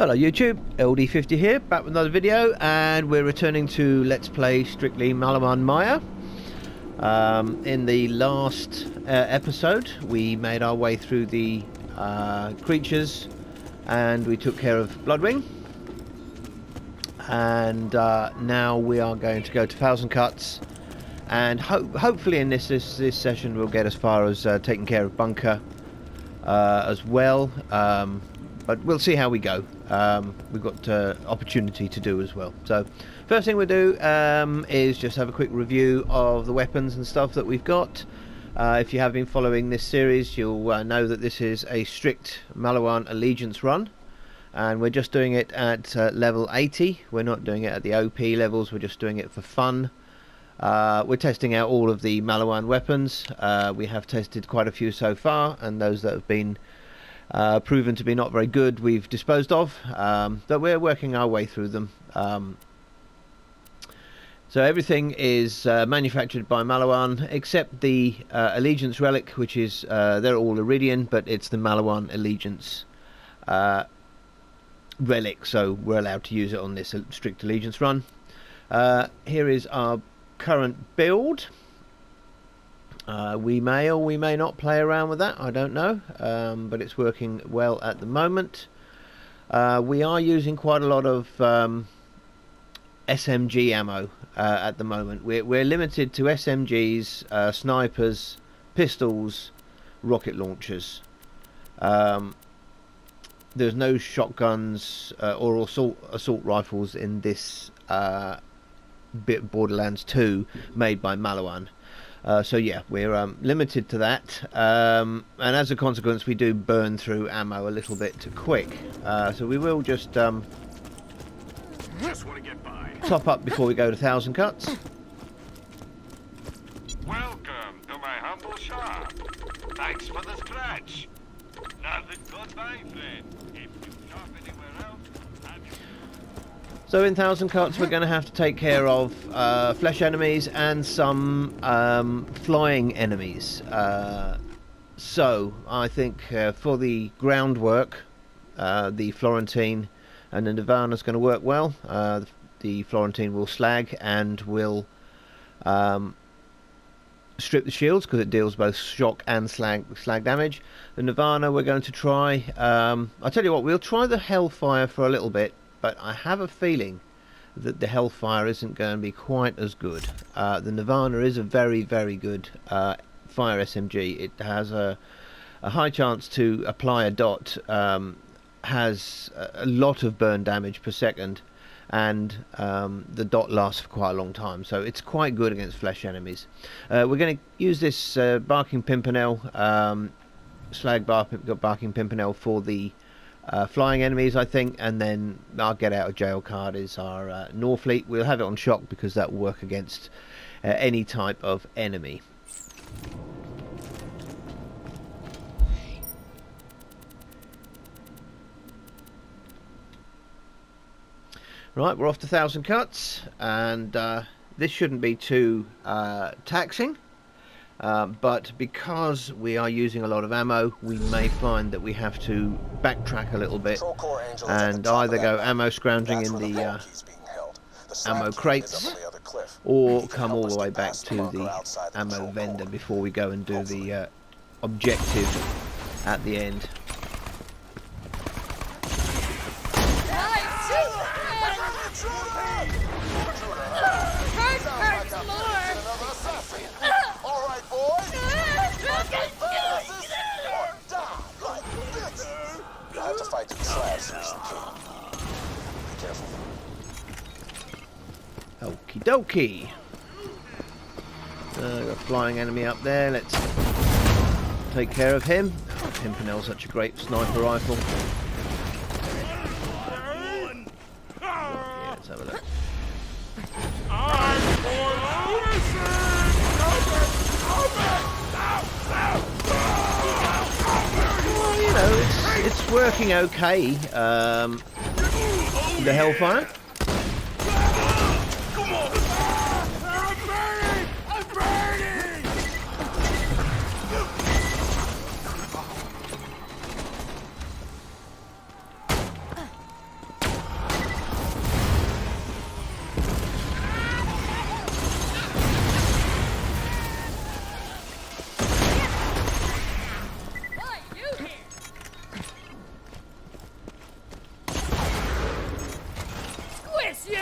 Hello YouTube, LD50 here, back with another video, and we're returning to Let's Play Strictly Maliwan Maya. In the last episode we made our way through the creatures and we took care of Bloodwing, and now we are going to go to Thousand Cuts, and hopefully in this session we'll get as far as taking care of Bunker as well. But we'll see how we go. We've got opportunity to do as well. So first thing we'll do is just have a quick review of the weapons and stuff that we've got. If you have been following this series, you'll know that this is a strict Maliwan Allegiance run, and we're just doing it at level 80. We're not doing it at the OP levels, we're just doing it for fun. We're testing out all of the Maliwan weapons. We have tested quite a few so far, and those that have been proven to be not very good we've disposed of, but we're working our way through them. So everything is manufactured by Maliwan except the Allegiance relic, which is they're all Iridian, but it's the Maliwan Allegiance relic, so we're allowed to use it on this strict Allegiance run. Here is our current build. We may or we may not play around with that, I don't know, but it's working well at the moment. We are using quite a lot of SMG ammo at the moment. We're limited to SMGs, snipers, pistols, rocket launchers. There's no shotguns or assault rifles in this bit Borderlands 2 made by Maliwan. So yeah, we're limited to that, and as a consequence we do burn through ammo a little bit quick, so we will just top up before we go to Thousand Cuts. Welcome to my humble shop. Thanks for the scratch. Nothing goodbye, friend. If you shop anywhere else, so in Thousand Cuts we're going to have to take care of flesh enemies and some flying enemies. So I think for the groundwork, the Florentine and the Nirvana is going to work well. The Florentine will slag and will strip the shields because it deals both shock and slag damage. The Nirvana we're going to try, I'll tell you what, we'll try the Hellfire for a little bit, but I have a feeling that the Hellfire isn't going to be quite as good. The Nirvana is a very, very good fire SMG. It has a high chance to apply a dot, has a lot of burn damage per second, and the dot lasts for quite a long time, so it's quite good against flesh enemies. We're going to use this Barking Pimpernel, Slag Barking Pimpernel for the flying enemies, I think, and then our get out of jail card is our Norfleet. We'll have it on shock because that will work against any type of enemy. Right, we're off to Thousand Cuts, and this shouldn't be too taxing. But because we are using a lot of ammo, we may find that we have to backtrack a little bit and either go ammo scrounging in the ammo crates, or come all the way back to the ammo vendor before we go and do the objective at the end. Okie dokie. Got a flying enemy up there. Let's take care of him. Pimpernel's such a great sniper rifle. Yeah, let's have a look. Well, you know, it's working okay. The Hellfire. fix you!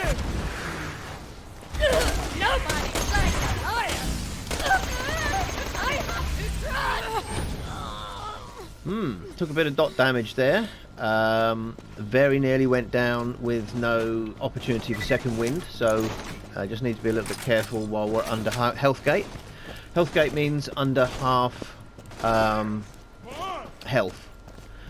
Nobody's like a liar! I have to run! Took a bit of dot damage there. Very nearly went down with no opportunity for second wind, so I just need to be a little bit careful while we're under health gate. Health gate means under half health,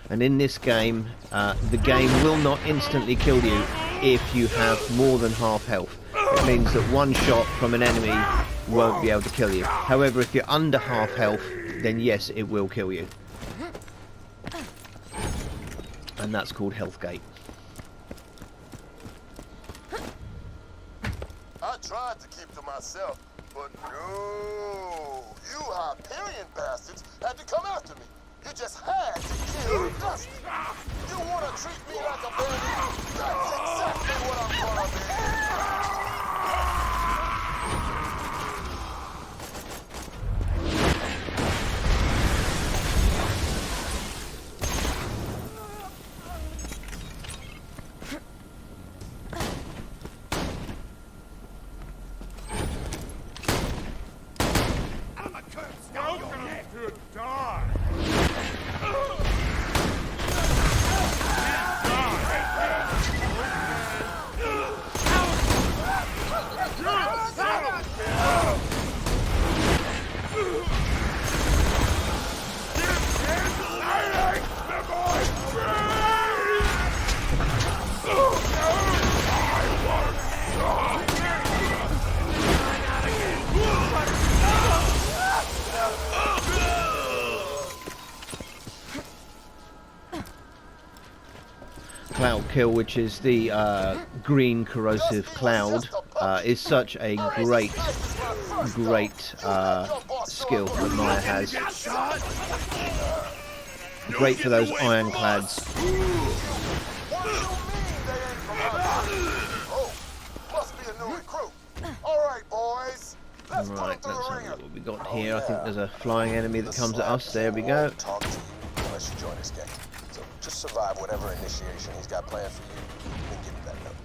and in this game the game will not instantly kill you if you have more than half health. It means that one shot from an enemy won't be able to kill you. However, if you're under half health, then yes, it will kill you. And that's called health gate. I tried to keep to myself, but no. You Hyperion bastards had to come after me. You just had to kill Dusty. You want to treat me like a bandit? That's exactly what I'm gonna be. Cloud kill, which is the green corrosive cloud, is such a great skill that Maya has. Great for those ironclads. Right, let's have what we got here. I think there's a flying enemy that comes at us. There we go. Just survive whatever initiation he's got planned for you, and give me that note.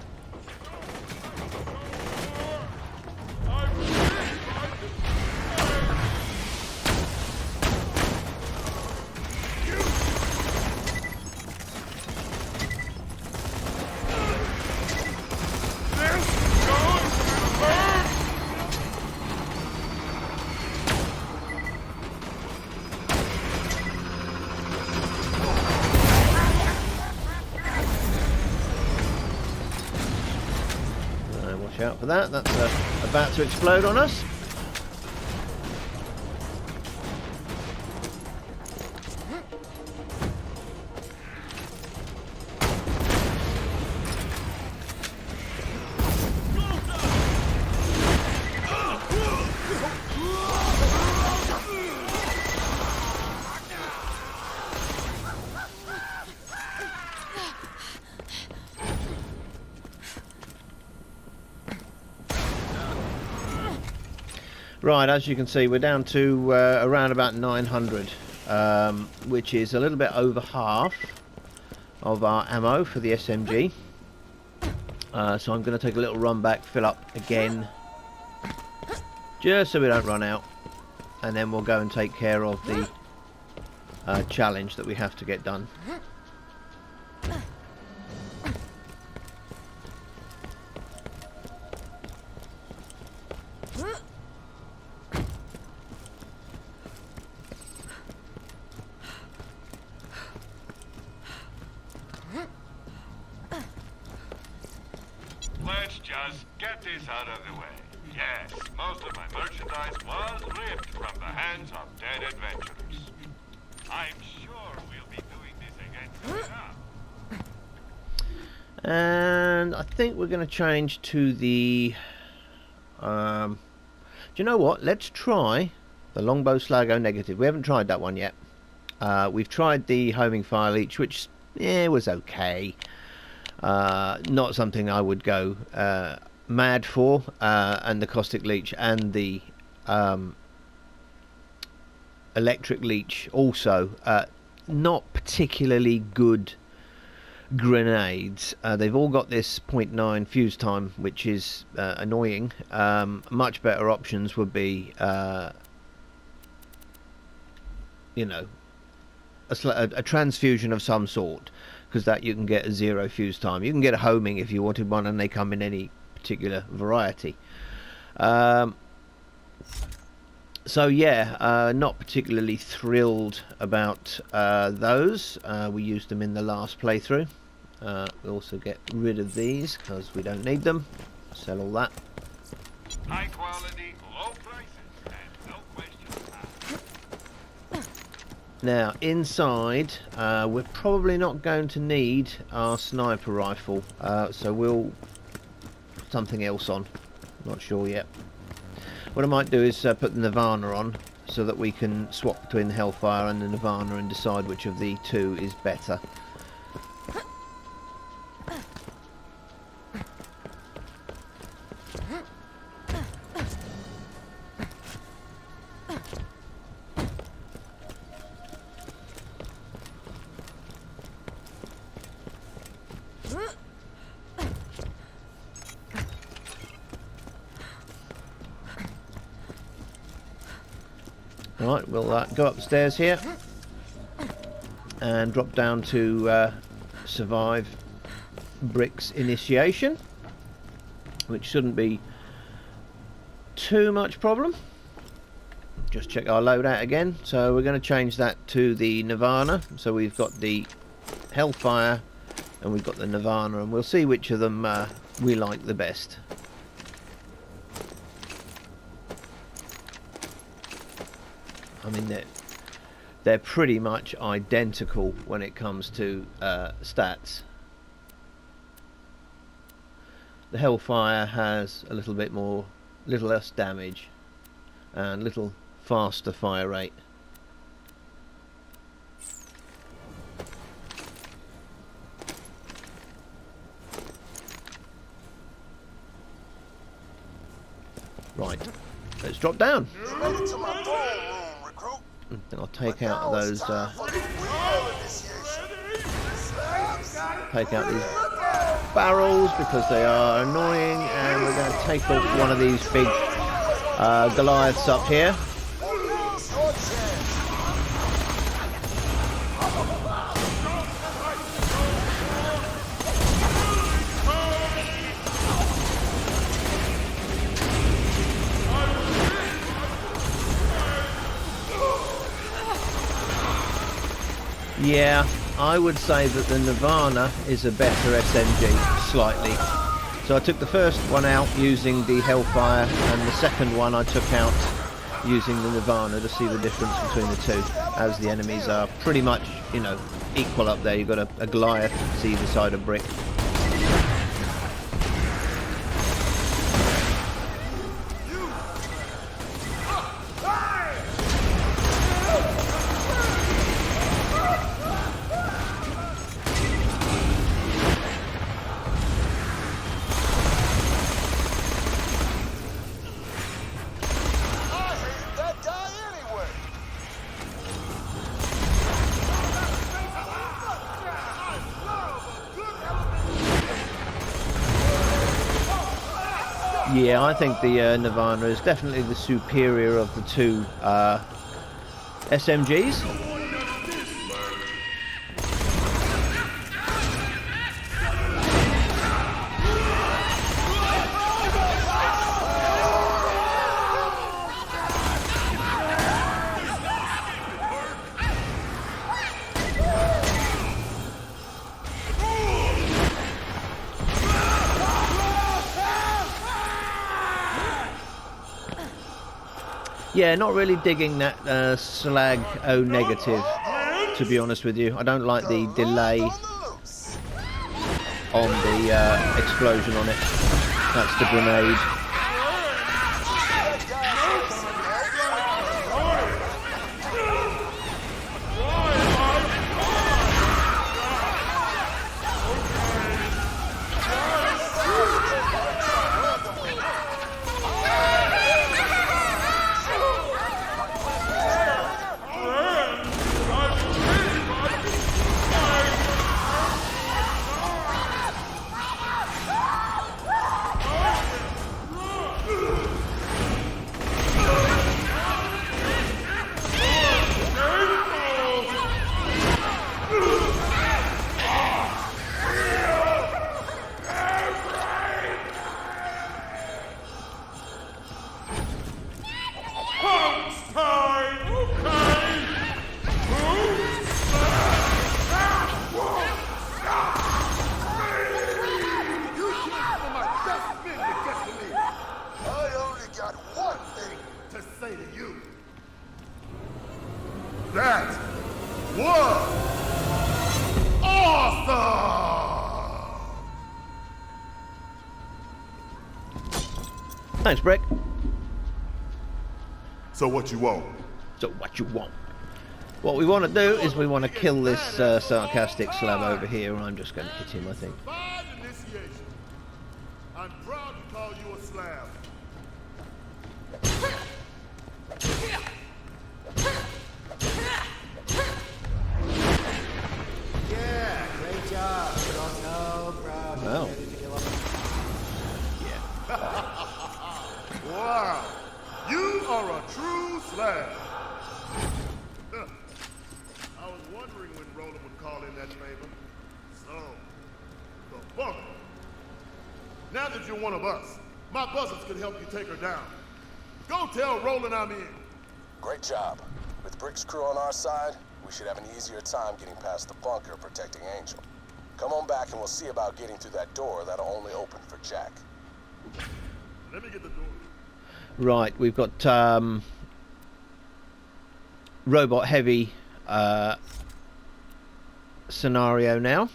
Watch out for that. That's about to explode on us. Right, as you can see, we're down to around about 900, which is a little bit over half of our ammo for the SMG. So I'm going to take a little run back, fill up again, just so we don't run out, and then we'll go and take care of the challenge that we have to get done. Let's just get this out of the way. Yes, most of my merchandise was ripped from the hands of dead adventurers. I'm sure we'll be doing this again soon enough. And I think we're going to change to the... do you know what? Let's try the Longbow Slago Negative. We haven't tried that one yet. We've tried the Homing Fire Leech, which was okay. Not something I would go mad for, and the Caustic Leech and the Electric Leech also not particularly good grenades. They've all got this 0.9 fuse time, which is annoying. Much better options would be, you know, a transfusion of some sort, because that you can get a 0 fuse time. You can get a homing if you wanted one, and they come in any particular variety. So yeah, not particularly thrilled about those. We used them in the last playthrough. We also get rid of these because we don't need them. Sell all that. High quality, low prices, and no questions asked. Now inside, we're probably not going to need our sniper rifle, so we'll put something else on. Not sure yet. What I might do is put the Nirvana on, so that we can swap between the Hellfire and the Nirvana and decide which of the two is better. Right, we'll go upstairs here and drop down to survive bricks initiation, which shouldn't be too much problem. Just check our loadout again. So we're going to change that to the Nirvana. So we've got the Hellfire and we've got the Nirvana, and we'll see which of them we like the best. I mean, they're pretty much identical when it comes to stats. The Hellfire has a little less damage and little faster fire rate. Right, let's drop down. Then I'll take out those, take out these barrels because they are annoying, and we're going to take off one of these big Goliaths up here. Yeah, I would say that the Nirvana is a better SMG, slightly. So I took the first one out using the Hellfire, and the second one I took out using the Nirvana to see the difference between the two, as the enemies are pretty much, you know, equal up there. You've got a Goliath to either side of brick. Yeah, I think the Nirvana is definitely the superior of the two SMGs. Yeah, not really digging that slag O negative, to be honest with you. I don't like the delay on the explosion on it. That's the grenade. Thanks, Brick. So what you want? So what you want? What we want to do is we want to kill this sarcastic slab over here, and I'm just going to hit him, I think. Fine initiation. I'm proud to call you a slab. Yeah, great job. We're all so proud. Wow. Ready to kill him. Wow, you are a true slab. Huh. I was wondering when Roland would call in that favor. So, the bunker. Now that you're one of us, my buzzards can help you take her down. Go tell Roland I'm in. Great job. With Brick's crew on our side, we should have an easier time getting past the bunker protecting Angel. Come on back and we'll see about getting through that door that'll only open for Jack. Let me get the door. Right, we've got robot heavy scenario now.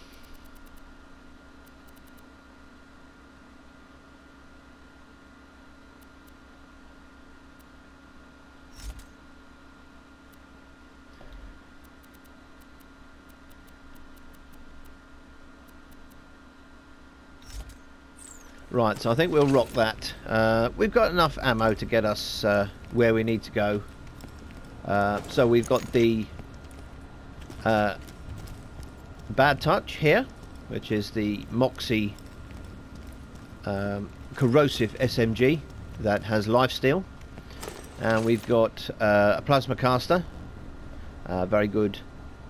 Right, so I think we'll rock that. We've got enough ammo to get us where we need to go. So we've got the Bad Touch here, which is the Moxie corrosive SMG that has lifesteal. And we've got a Plasma Caster, very good,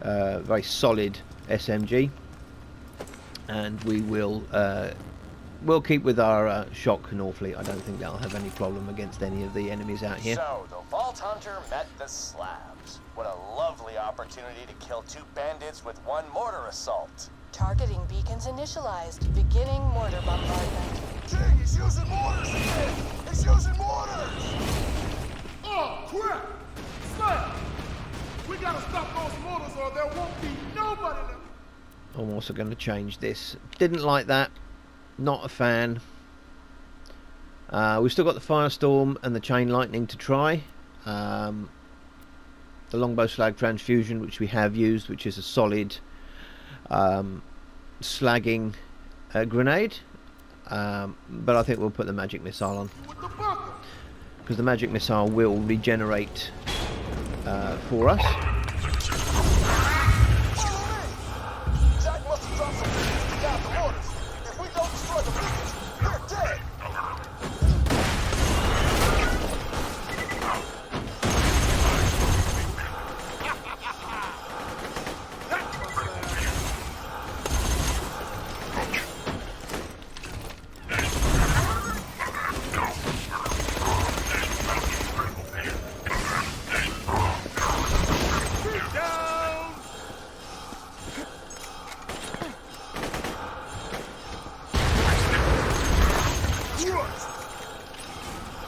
very solid SMG. And we will we'll keep with our shock Northfleet. I don't think that'll have any problem against any of the enemies out here. So, the Vault Hunter met the slabs. What a lovely opportunity to kill 2 bandits with 1 mortar assault. Targeting beacons initialized. Beginning mortar bombardment. King, he's using mortars again! He's using mortars! Oh, crap! Slab! We gotta stop those mortars or there won't be nobody left. I'm also going to change this. Didn't like that. Not a fan. We've still got the Firestorm and the Chain Lightning to try. The Longbow Slag Transfusion, which we have used, which is a solid slagging grenade. But I think we'll put the Magic Missile on, because the Magic Missile will regenerate for us. Jack must have dropped some beacons to guide the mortars. If we don't destroy the beacons, we're dead.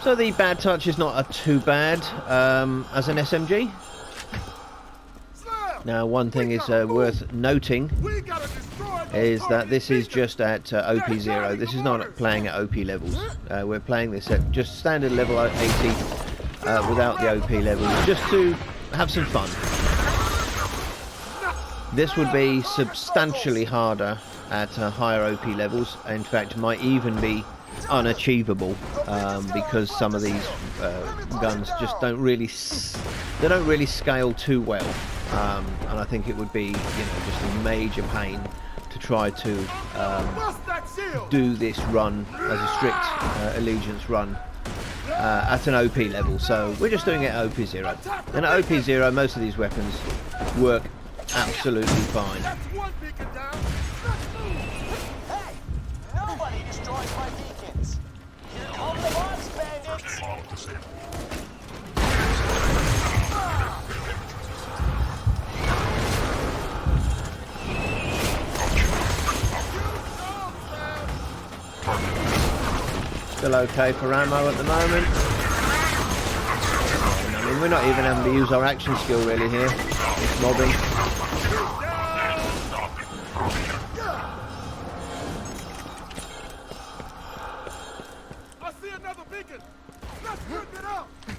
So the Bad Touch is not too bad as an SMG. Now, one thing is worth noting is that this is just at OP0. This is not playing at OP levels. We're playing this at just standard level 80 without the OP levels, just to have some fun. This would be substantially harder at higher OP levels. In fact, might even be unachievable because some of these guns just don't really scale too well, and I think it would be, just a major pain to try to do this run as a strict allegiance run at an OP level. So we're just doing it at OP0, and at OP0 most of these weapons work absolutely fine. Hey! Nobody destroys my beacons! Here come the box bandits! Still okay for ammo at the moment. I mean, we're not even having to use our action skill really here. It's mobbing. I see another beacon.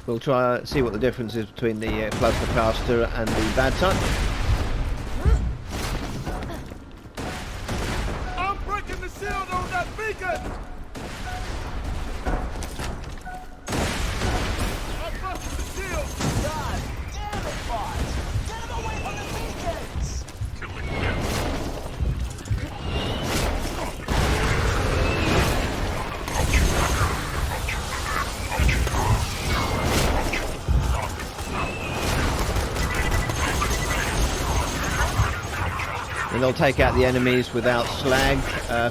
We'll try see what the difference is between the plasma caster and the bad touch. I'm breaking the shield on that beacon! I busted the shield! God damn it, boss! Get him away from the beacons! And they'll take out the enemies without slag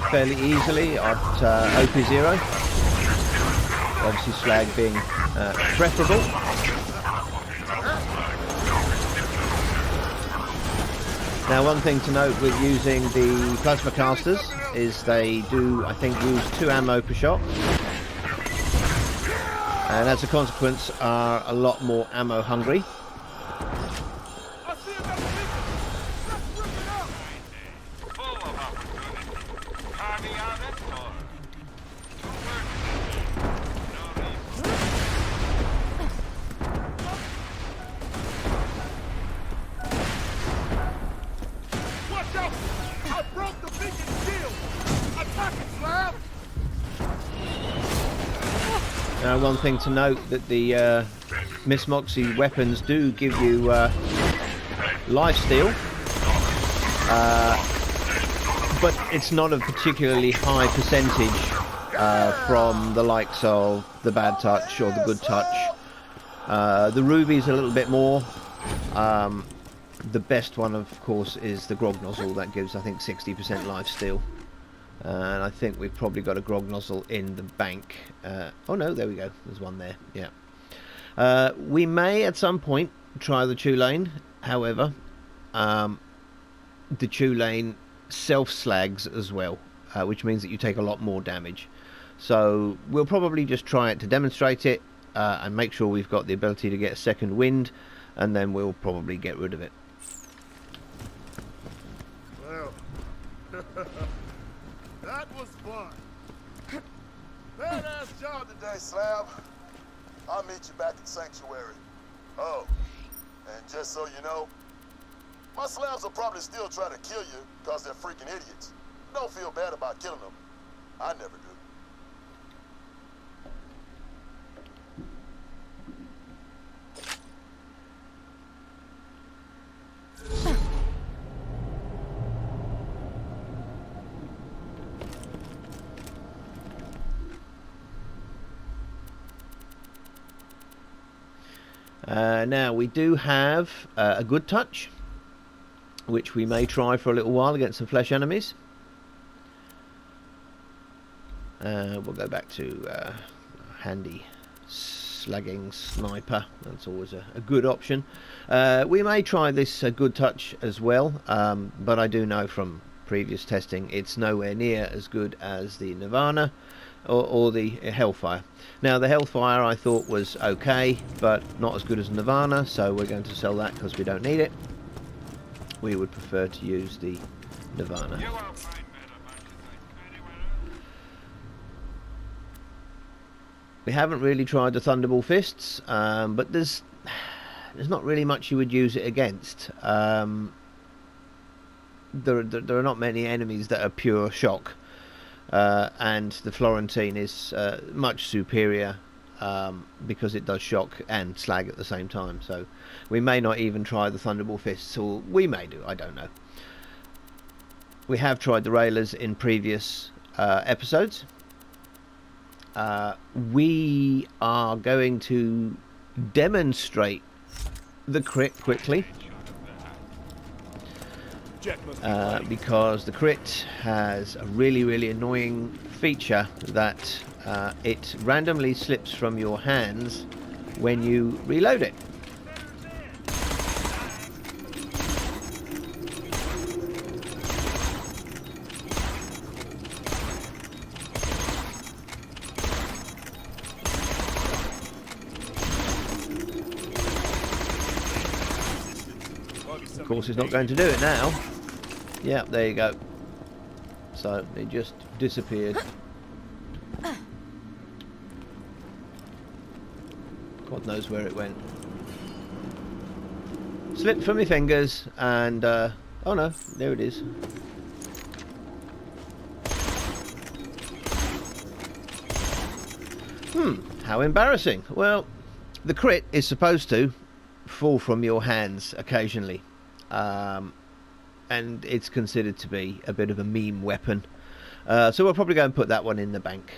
fairly easily at OP0. Obviously slag being preferable. Now one thing to note with using the plasma casters is they do, I think, use 2 ammo per shot. And as a consequence are a lot more ammo hungry. Full of opportunity. Carving out that door. Two words. No reason. Watch out! I broke the beacon shield! Attack it, Slab! Now one thing to note that the Miss Moxie weapons do give you lifesteal, but it's not a particularly high percentage from the likes of the bad touch or the good touch. The ruby's a little bit more. The best one, of course, is the grog nozzle. That gives, I think, 60% lifesteal. And I think we've probably got a grog nozzle in the bank. Oh no, there we go. There's one there. Yeah. We may at some point try the Tulane. However, the Tulane self-slags as well, which means that you take a lot more damage. So we'll probably just try it to demonstrate it and make sure we've got the ability to get a second wind, and then we'll probably get rid of it. Well, that was fun. Badass job today, Slab. I'll meet you back at Sanctuary. Oh, and just so you know, my slabs will probably still try to kill you because they're freaking idiots. Don't feel bad about killing them. I never do. Now we do have a good touch, which we may try for a little while against some flesh enemies. We'll go back to handy slagging sniper. That's always a good option. We may try this good touch as well, but I do know from previous testing it's nowhere near as good as the Nirvana or the Hellfire. Now the Hellfire I thought was okay, but not as good as Nirvana, so we're going to sell that because we don't need it. We would prefer to use the Nirvana. You won't find better merchandise anywhere else. We haven't really tried the Thunderbolt Fists, but there's not really much you would use it against. There are not many enemies that are pure shock. And the Florentine is much superior because it does shock and slag at the same time. So we may not even try the Thunderbolt Fists, or we may do, I don't know. We have tried the Railers in previous episodes. We are going to demonstrate the crit quickly. Because the crit has a really annoying feature that it randomly slips from your hands when you reload it. Of course, it's not going to do it now. Yeah, there you go. So it just disappeared. God knows where it went. Slipped from my fingers and oh no, there it is. How embarrassing. Well, the crit is supposed to fall from your hands occasionally, and it's considered to be a bit of a meme weapon, so we'll probably go and put that one in the bank.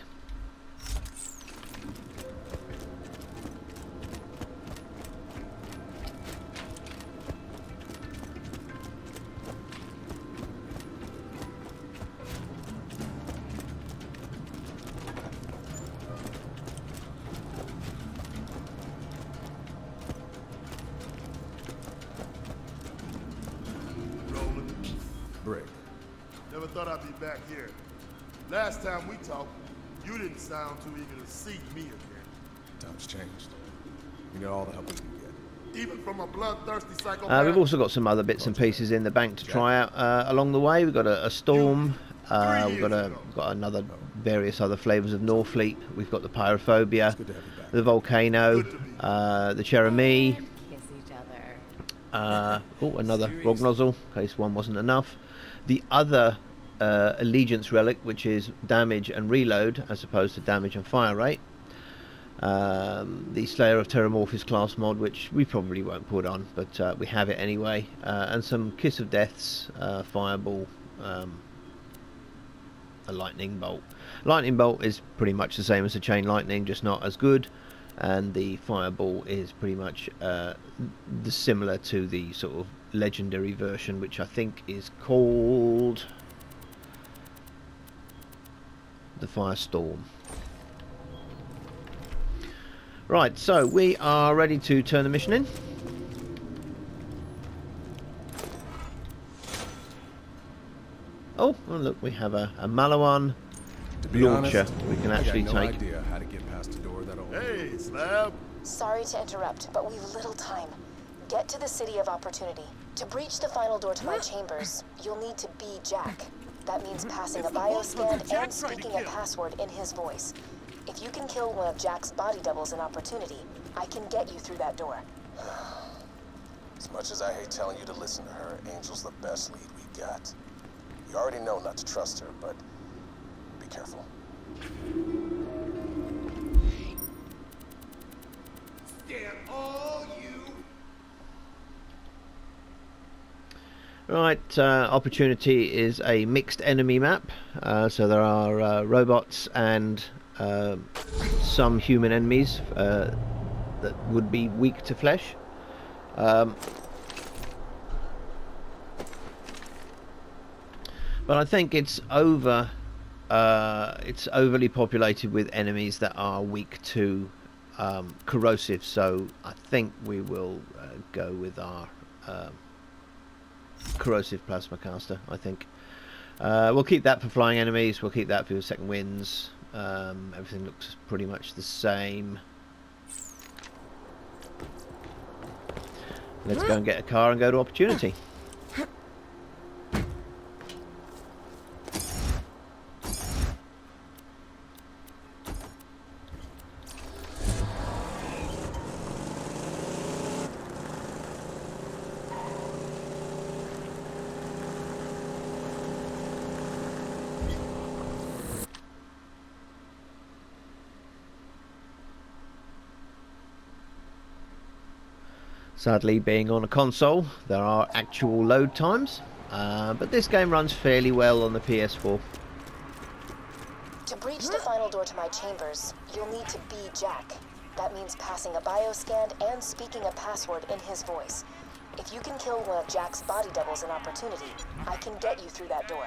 Brick. Never thought I'd be back here. Last time we talked, you didn't sound too eager to see me again. Times changed. We got all the help we can get. Even from a bloodthirsty psychopath. We've also got some other bits and pieces in the bank to try out along the way. We've got a storm. We've got another various other flavours of Norfleet. We've got the pyrophobia, the volcano, the Cherami. Kiss each other. Another Rog Nozzle, in case one wasn't enough. The other Allegiance relic, which is damage and reload as opposed to damage and fire rate. The Slayer of Terramorphous class mod, which we probably won't put on, but we have it anyway. And some Kiss of Deaths, Fireball, a Lightning Bolt. Lightning Bolt is pretty much the same as the Chain Lightning, just not as good. And the Fireball is pretty much similar to the sort of legendary version, which I think is called the Firestorm. Right, so we are ready to turn the mission in. Oh, well, look, we have a Maliwan launcher we can actually I got no take. idea how to get past a door that'll... Hey, Slab. Sorry to interrupt, but we've little time. Get to the City of Opportunity. To breach the final door to my chambers, you'll need to be Jack. That means passing a bioscan and speaking a password in his voice. If you can kill one of Jack's body doubles in Opportunity, I can get you through that door. As much as I hate telling you to listen to her, Angel's the best lead we got. You already know not to trust her, but be careful. Stand all you. Right, Opportunity is a mixed enemy map, so there are robots and some human enemies that would be weak to flesh. But I think it's overly populated with enemies that are weak to corrosive, so I think we will go with our corrosive plasma caster. I think we'll keep that for flying enemies, we'll keep that for second winds. Everything looks pretty much the same. Let's go and get a car and go to Opportunity. Sadly, being on a console, there are actual load times, but this game runs fairly well on the PS4. To breach the final door to my chambers, you'll need to be Jack. That means passing a bioscan and speaking a password in his voice. If you can kill one of Jack's body doubles in Opportunity, I can get you through that door.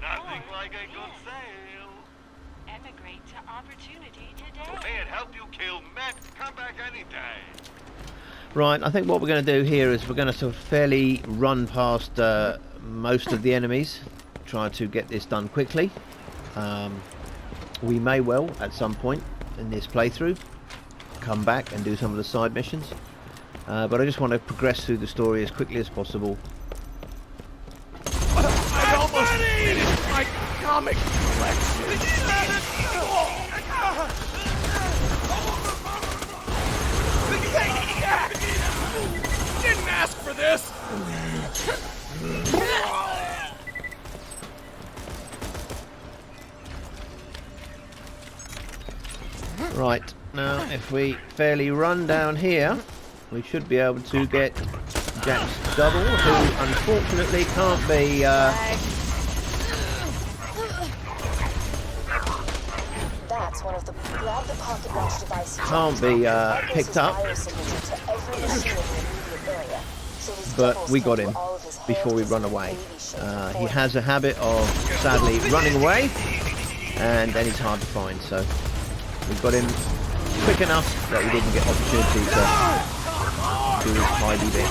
Nothing like a good sale. Emigrate to Opportunity today. May it help you kill Matt. Come back any day. Right, I think what we're going to do here is we're going to sort of fairly run past most of the enemies, try to get this done quickly. We may well, at some point in this playthrough, come back and do some of the side missions. But I just want to progress through the story as quickly as possible. I almost finished my comic collection. ask for this! Right, now if we fairly run down here, we should be able to get Jack's double, who unfortunately can't be That's one of the grab the pocket watch device. can't be picked up, but we got him before we run away. He has a habit of sadly running away, and then he's hard to find, so we got him quick enough that we didn't get opportunity to do his tidy bit.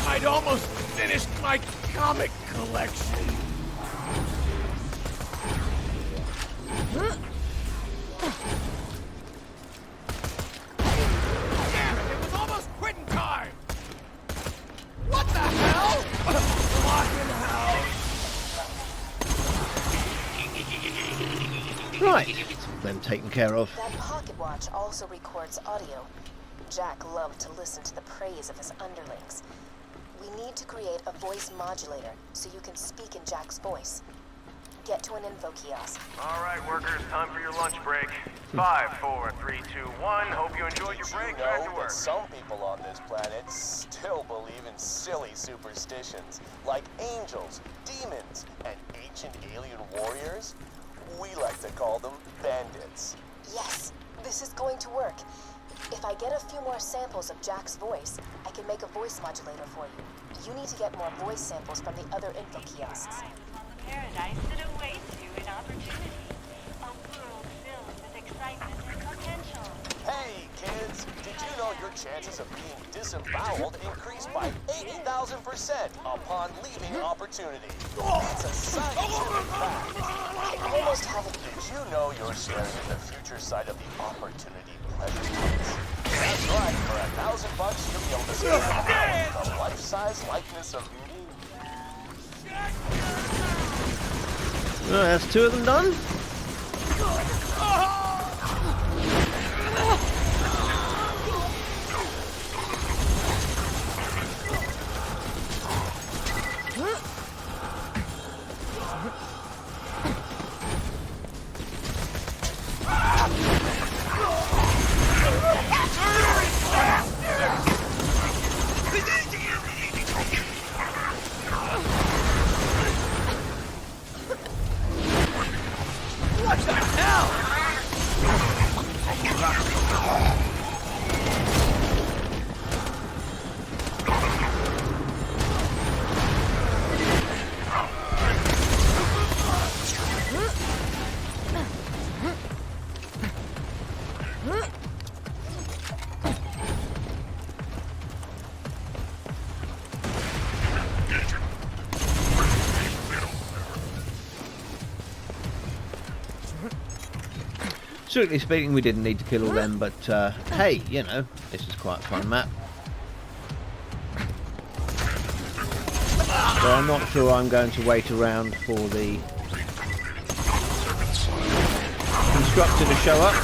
I'd almost finished my comic collection. Damn it, it was almost quitting time! What the hell? Fucking hell! Right, them taken care of. That pocket watch also records audio. Jack loved to listen to the praise of his underlings. We need to create a voice modulator so you can speak in Jack's voice. Get to an info kiosk. All right, workers, time for your lunch break. 5, 4, 3, 2, 1. Hope you enjoyed your break. Did you Back know to that work. some people on this planet still believe in silly superstitions, like angels, demons, and ancient alien warriors? We like to call them bandits. Yes, this is going to work. If I get a few more samples of Jack's voice, I can make a voice modulator for you. You need to get more voice samples from the other info kiosks. Paradise that awaits you in opportunity. A world filled with excitement and potential. Hey, kids! Did you know your chances of being disemboweled increase by 80,000% upon leaving opportunity? It's a scientific fact. I almost have it. Did you know you're staring at the future side of the opportunity pleasure points? That's right, for $1,000 you'll be able to see the life-size likeness of me. Well, that's two of them done. What the hell? Strictly speaking, we didn't need to kill all them, but hey, you know, this is quite a fun map. So I'm not sure I'm going to wait around for the constructor to show up.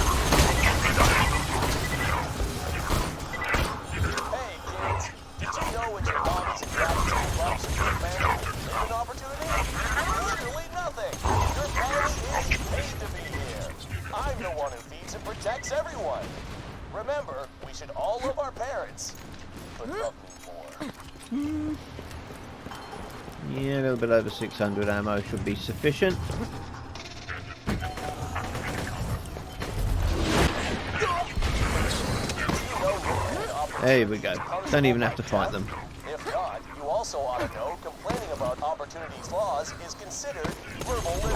Hey, kids! Did you know with your mommies and daddies loves of your family living opportunity? Literally nothing! Your family is paid to be here. I'm the one who feeds and protects everyone. Remember, we should all love our parents, but love me more. Yeah, a little bit over 600 ammo should be sufficient. There we go. Don't even have to fight them. If not, also ought to know complaining about Opportunity's laws is considered verbal littering.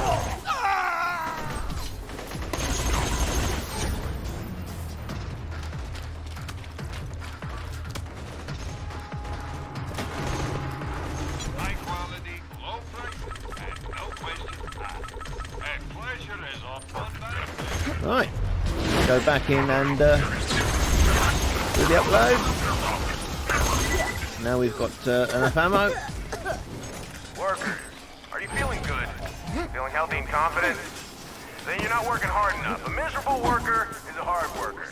High quality, low prices, and no questions asked. And pleasure is upon my face. Right, go back in and do the upload. Now we've got enough ammo. Workers, are you feeling good? Feeling healthy and confident? Then you're not working hard enough. A miserable worker is a hard worker.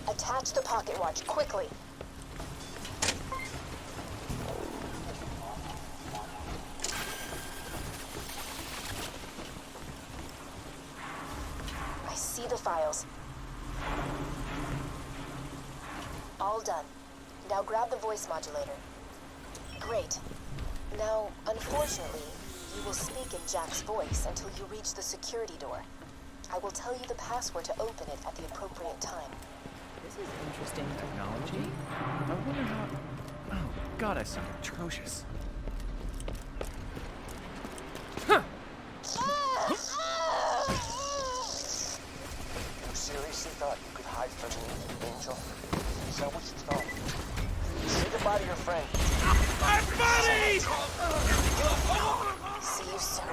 Attach the pocket watch quickly. I see the files. All done. Now grab the voice modulator. Great. Now, unfortunately, you will speak in Jack's voice until you reach the security door. I will tell you the password to open it at the appropriate time. This is interesting technology. I wonder how... Oh, God, I sound atrocious. You seriously thought you could hide from me, Angel? Is that what you thought? Say goodbye to your friend. My buddy! See you soon.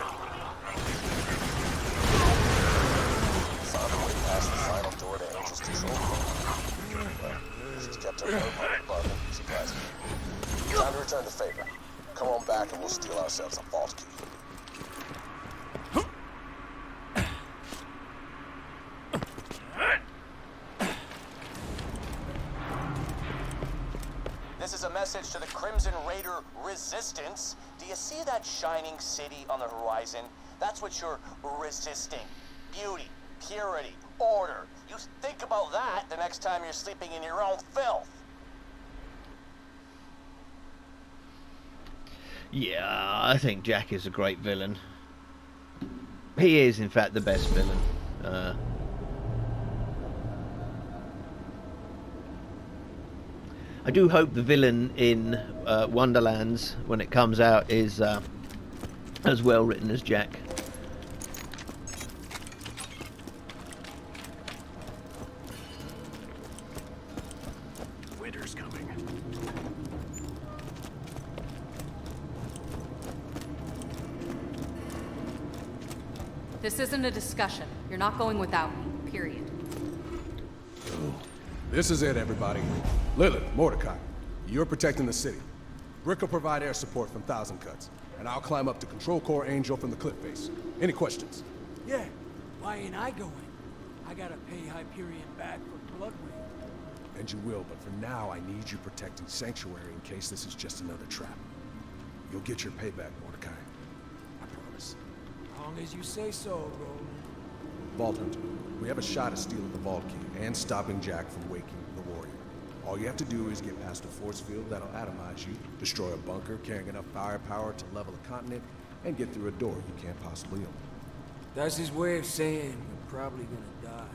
Found a way past the final door to Angel's control room. Well, she's kept her word on it above and surprised me. Time to return the favor. Come on back and we'll steal ourselves a vault key. This is a message to the Crimson Raider resistance. Do you see that shining city on the horizon? That's what you're resisting. Beauty, purity, order. You think about that the next time you're sleeping in your own filth. Yeah, I think Jack is a great villain. He is, in fact, the best villain. I do hope the villain in Wonderlands, when it comes out, is as well written as Jack. Winter's coming. This isn't a discussion. You're not going without me, period. This is it, everybody. Lilith, Mordecai, you're protecting the city. Brick will provide air support from Thousand Cuts, and I'll climb up to Control Core Angel from the cliff face. Any questions? Yeah, why ain't I going? I gotta pay Hyperion back for blood rain. And you will, but for now, I need you protecting Sanctuary in case this is just another trap. You'll get your payback, Mordecai. I promise. As long as you say so, Roland. Vault Hunter, we have a shot at stealing the Vault Key and stopping Jack from waking the Warrior. All you have to do is get past a force field that'll atomize you, destroy a bunker carrying enough firepower to level a continent, and get through a door you can't possibly open. That's his way of saying we're probably gonna die.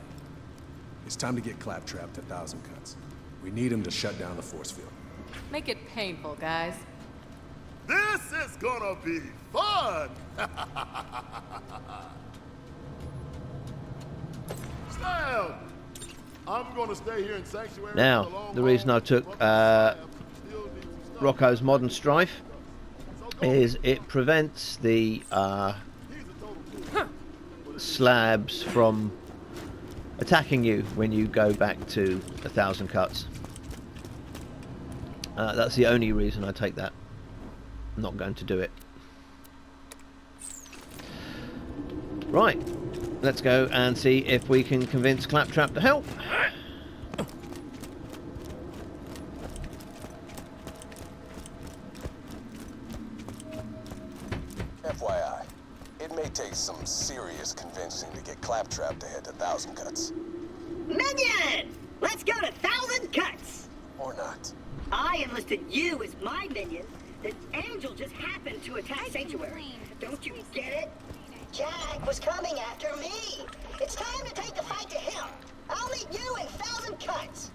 It's time to get Claptrap to Thousand Cuts. We need him to shut down the force field. Make it painful, guys. This is gonna be fun! Slam! I'm gonna stay here in Sanctuary. Now, the reason I took Rocco's Modern Strife is it prevents the slabs from attacking you when you go back to 1,000 Cuts. That's the only reason I take that. I'm not going to do it. Right, let's go and see if we can convince Claptrap to help. serious convincing to get claptrapped to head to Thousand Cuts. Minion! Let's go to Thousand Cuts! Or not. I enlisted you as my minion. The Angel just happened to attack Sanctuary. Don't you get it? Jack was coming after me. It's time to take the fight to him. I'll meet you in Thousand Cuts.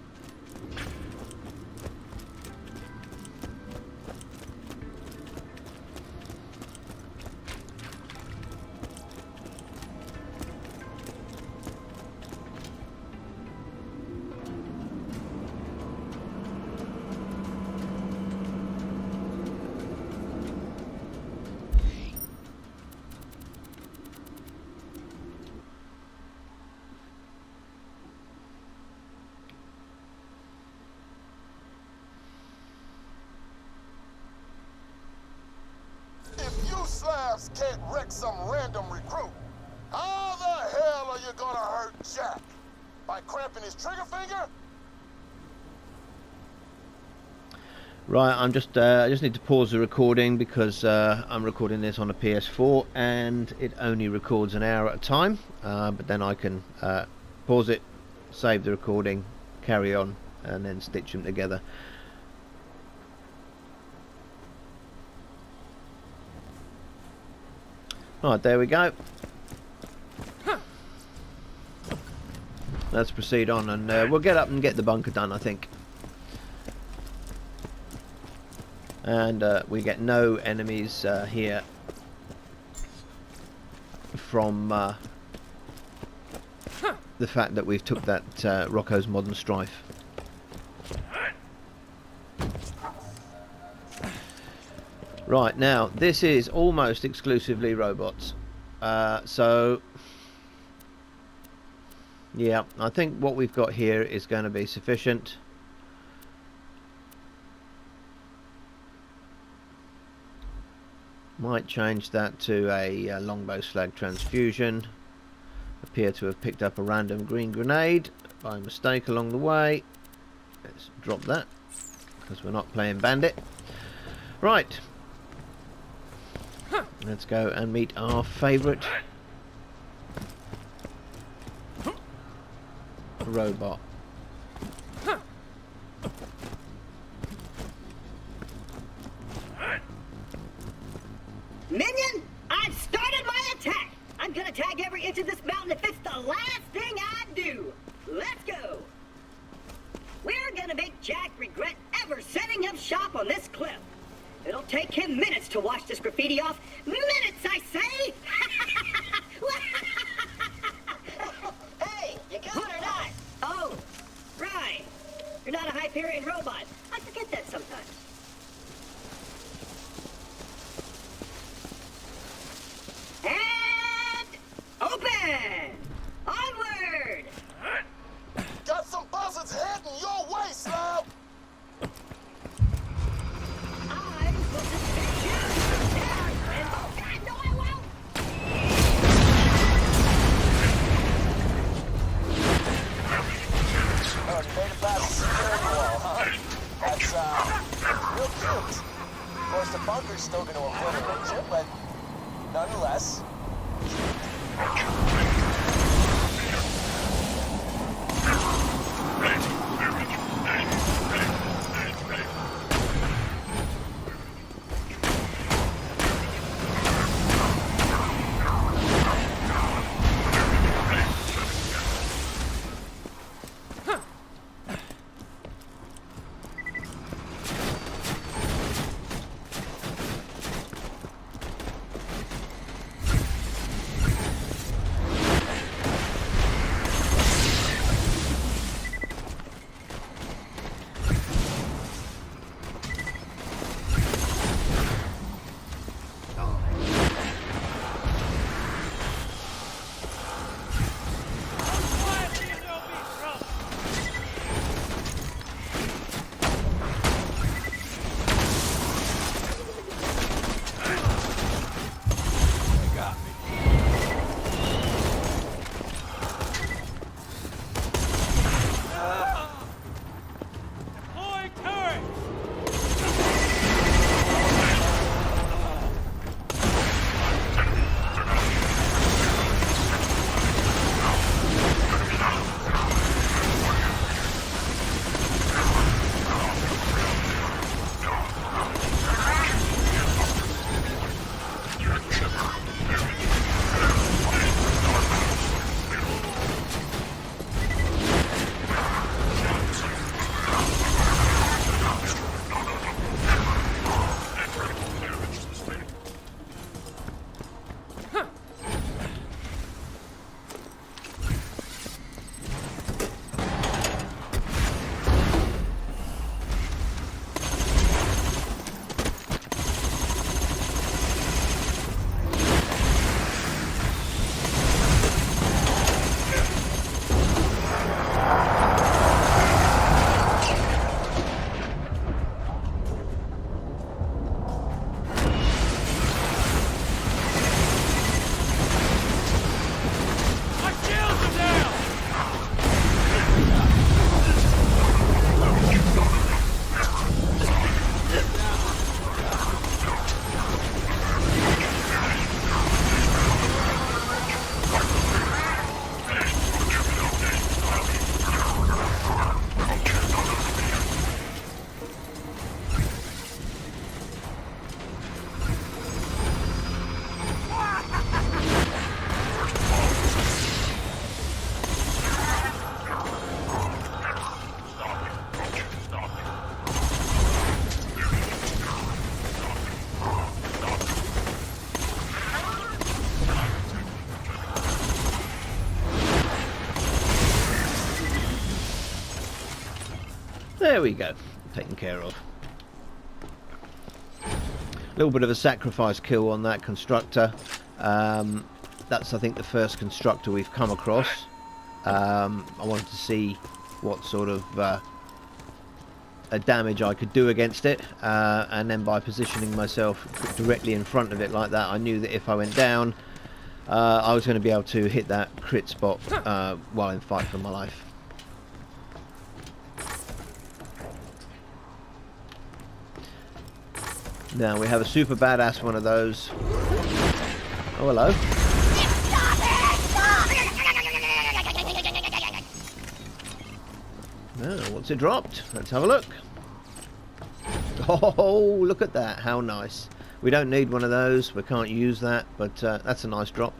Slabs can't wreck some random recruit. How the hell are you gonna hurt Jack? By cramping his trigger finger? Right, I just need to pause the recording because I'm recording this on a PS4 and it only records an hour at a time. But then I can pause it, save the recording, carry on, and then stitch them together. Right, there we go. Let's proceed on, and we'll get up and get the bunker done, I think. And we get no enemies here from the fact that we've took that Rocco's Modern Strife. Right, now this is almost exclusively robots, so yeah, I think what we've got here is going to be sufficient. Might change that to a longbow slag transfusion. Appear to have picked up a random green grenade by mistake along the way. Let's drop that because we're not playing bandit. Right. Let's go and meet our favourite robot. Minion, I've started my attack. I'm gonna tag every inch of this mountain if it's the last thing I do. Let's go. We're gonna make Jack regret ever setting up shop on this cliff. It'll take him minutes to wash this graffiti off. Minutes, I say! Hey, you coming or not? Oh, right. You're not a Hyperion robot. I forget that sometimes. And open! Onward! Got some buzzards heading your way, Slab! There we go. Taken care of. A little bit of a sacrifice kill on that constructor. That's, I think, the first constructor we've come across. I wanted to see what sort of damage I could do against it, and then by positioning myself directly in front of it like that, I knew that if I went down, I was going to be able to hit that crit spot while in fight for my life. Now we have a super badass one of those. Oh, hello. Oh, what's it dropped? Let's have a look. Oh, look at that. How nice. We don't need one of those. We can't use that, but that's a nice drop.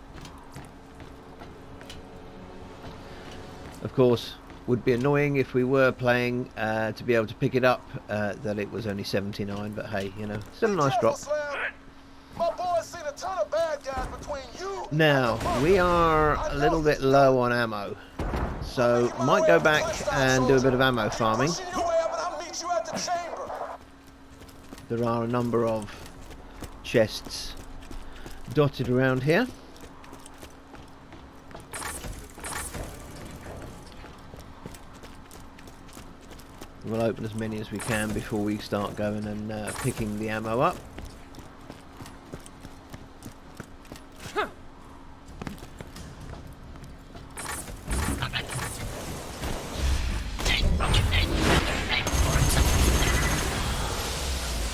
Of course, would be annoying if we were playing to be able to pick it up, that it was only 79, but hey, you know, still a nice drop. Now, we are a little bit low on ammo, so might go back and do a bit of ammo farming. There are a number of chests dotted around here. We'll open as many as we can before we start going and picking the ammo up.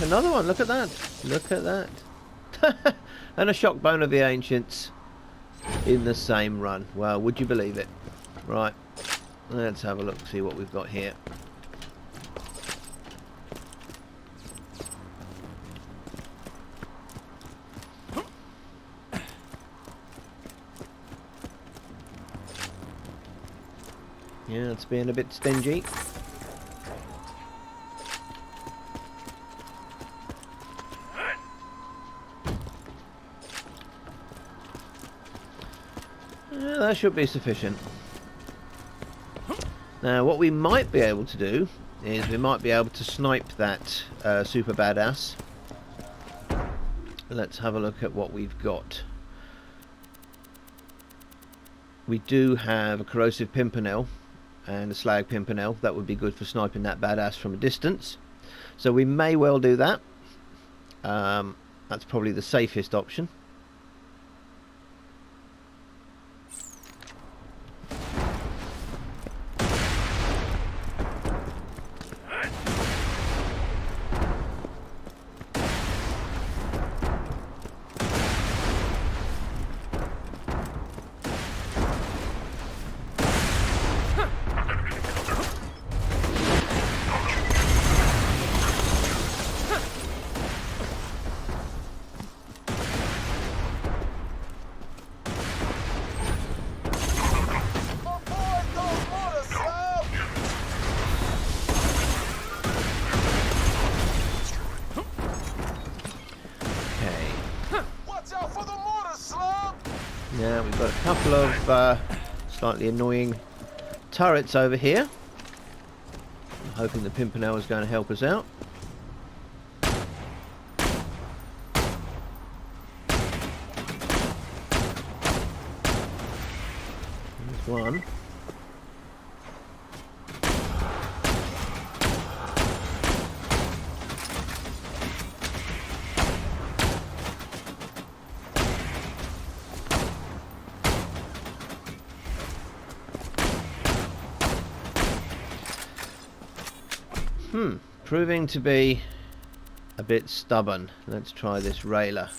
Another one, look at that. Look at that. And a shock bone of the ancients in the same run. Well, would you believe it? Right, let's have a look, see what we've got here. Yeah, it's being a bit stingy. That should be sufficient. Now, what we might be able to do is we might be able to snipe that super badass. Let's have a look at what we've got. We do have a corrosive pimpernel and a slag pimpernel. That would be good for sniping that badass from a distance. So we may well do that. That's probably the safest option. Now we've got a couple of slightly annoying turrets over here. I'm hoping the pimpernel is going to help us out. There's one. Proving to be a bit stubborn. Let's try this railer.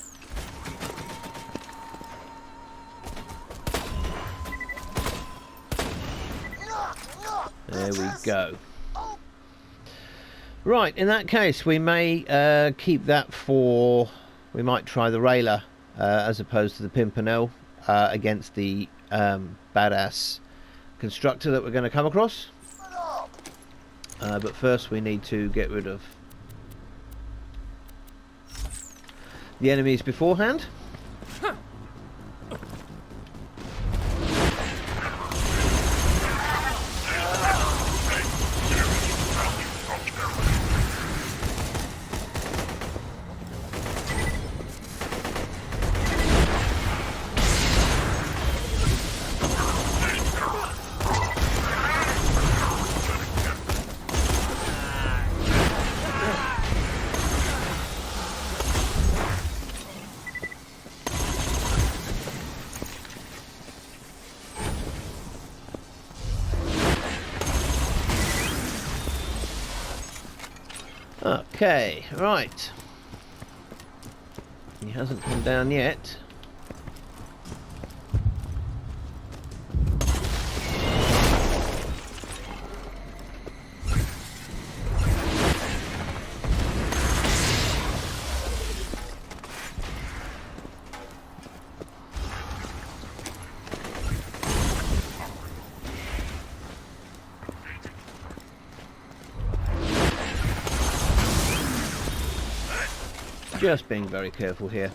There we go. Right, in that case we may keep that for... We might try the railer as opposed to the pimpernel against the badass constructor that we're going to come across. But first we need to get rid of the enemies beforehand. Okay, right. He hasn't come down yet. Just being very careful here.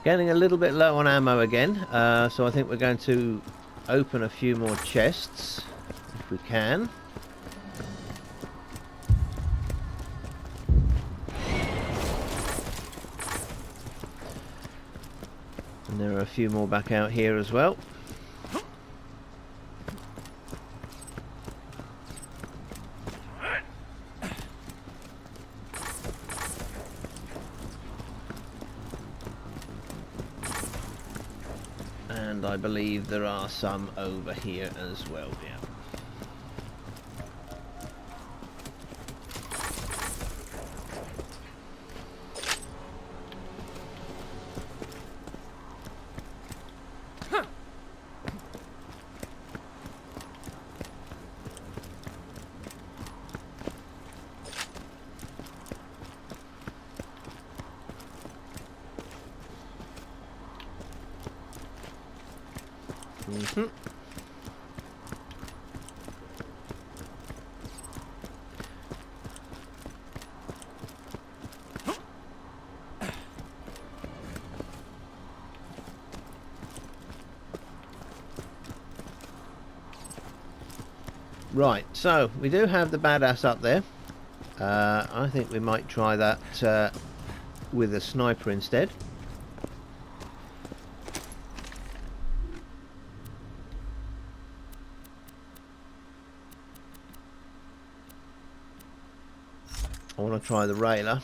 Getting a little bit low on ammo again, so I think we're going to open a few more chests if we can. And there are a few more back out here as well. And I believe there are some over here as well, yeah. Mm-hmm. Right, so we do have the badass up there. I think we might try that with a sniper instead. I want to try the railer.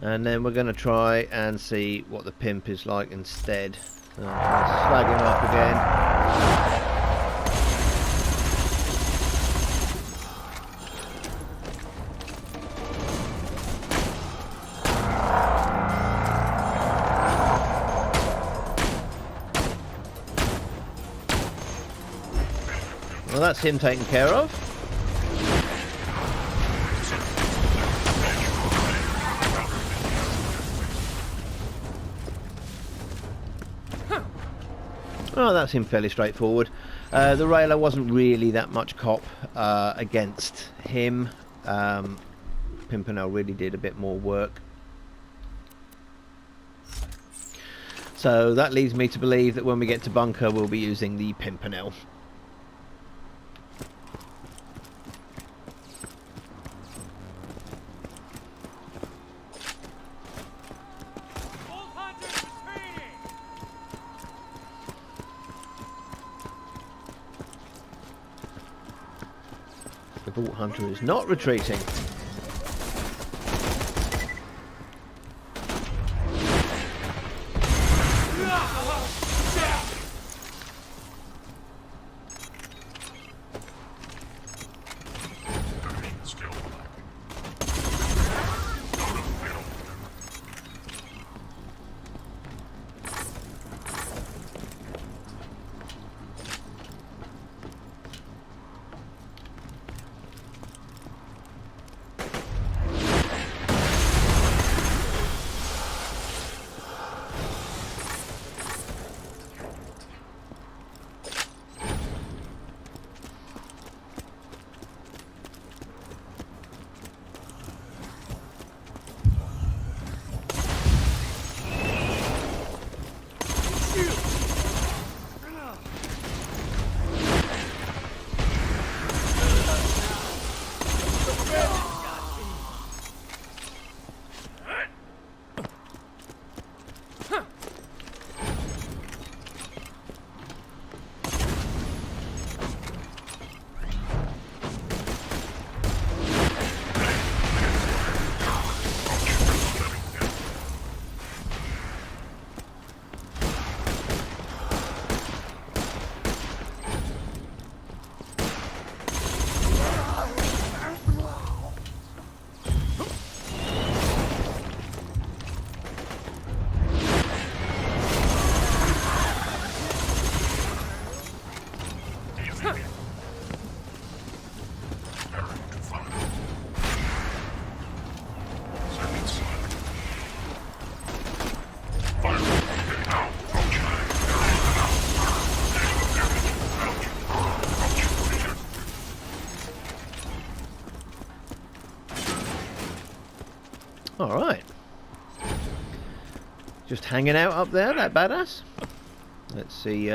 And then we're going to try and see what the pimp is like instead. Slag him up again. Well, that's him taken care of. Oh, that seemed fairly straightforward. The railer wasn't really that much cop against him. Pimpernel really did a bit more work. So that leads me to believe that when we get to bunker, we'll be using the Pimpernel. The Vault Hunter is not retreating. All right. Just hanging out up there, that badass. Let's see.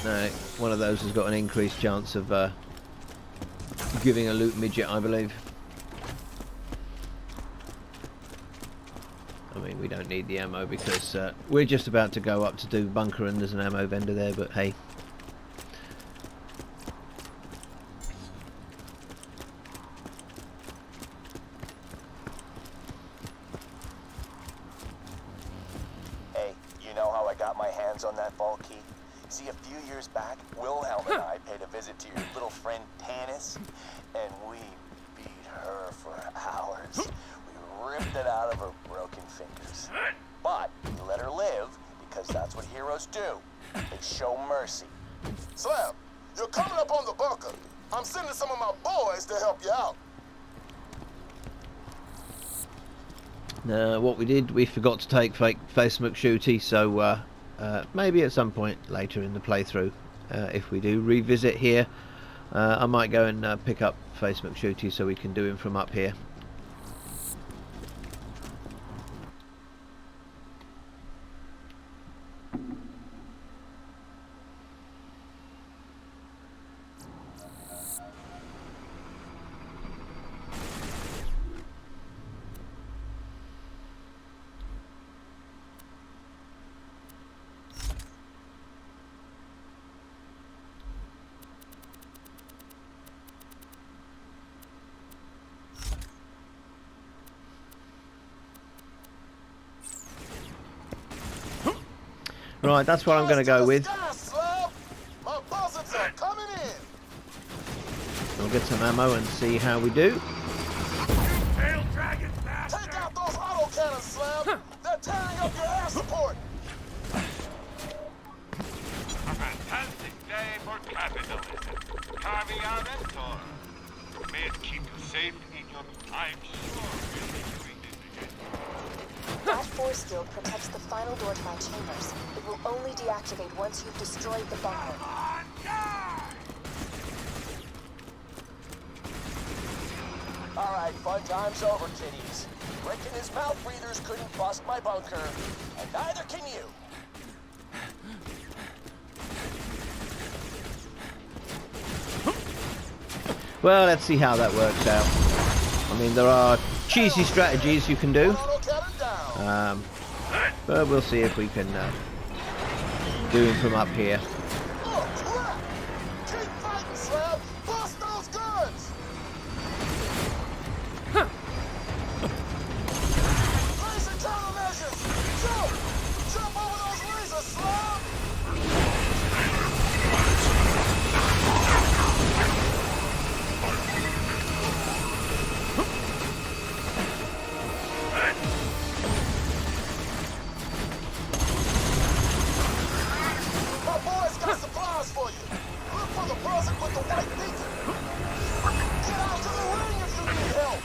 No, one of those has got an increased chance of giving a loot midget, I believe. I mean, we don't need the ammo because we're just about to go up to do bunker and there's an ammo vendor there, but hey. Hey, you know how I got my hands on that vault key? See, a few years back, Wilhelm and I paid a visit to your little friend Tanis, and we beat her for hours. We ripped it out of her broken fingers. But we let her live, because that's what heroes do. They show mercy. Slam, you're coming up on the bunker. I'm sending some of my boys to help you out. What we did, we forgot to take Face McShooty, so maybe at some point later in the playthrough, if we do revisit here, I might go and pick up Face McShooty so we can do him from up here. Right, that's what I'm going to go with. My buzzards are coming in. We'll get some ammo and see how we do. Tail dragon bastard. Take out those autocannons, Slam. They're tearing up your air support. A fantastic day for capitalism. Caviar. May it keep you safe in your... I'm sure we'll be doing this again. That force field protects the final door to my chambers. It will only deactivate once you've destroyed the bunker. Alright, fun time's over, kiddies. Rick and his mouth breathers couldn't bust my bunker, and neither can you. Well, let's see how that works out. I mean, there are cheesy strategies you can do. But we'll see if we can do him from up here. Oh, crap! Keep fighting, Slam! Bust those guns! Laser countermeasures! Jump! Jump over those lasers, Slam! For you. Look for the buzzard with the white beacon. Get out to the ring if you need help.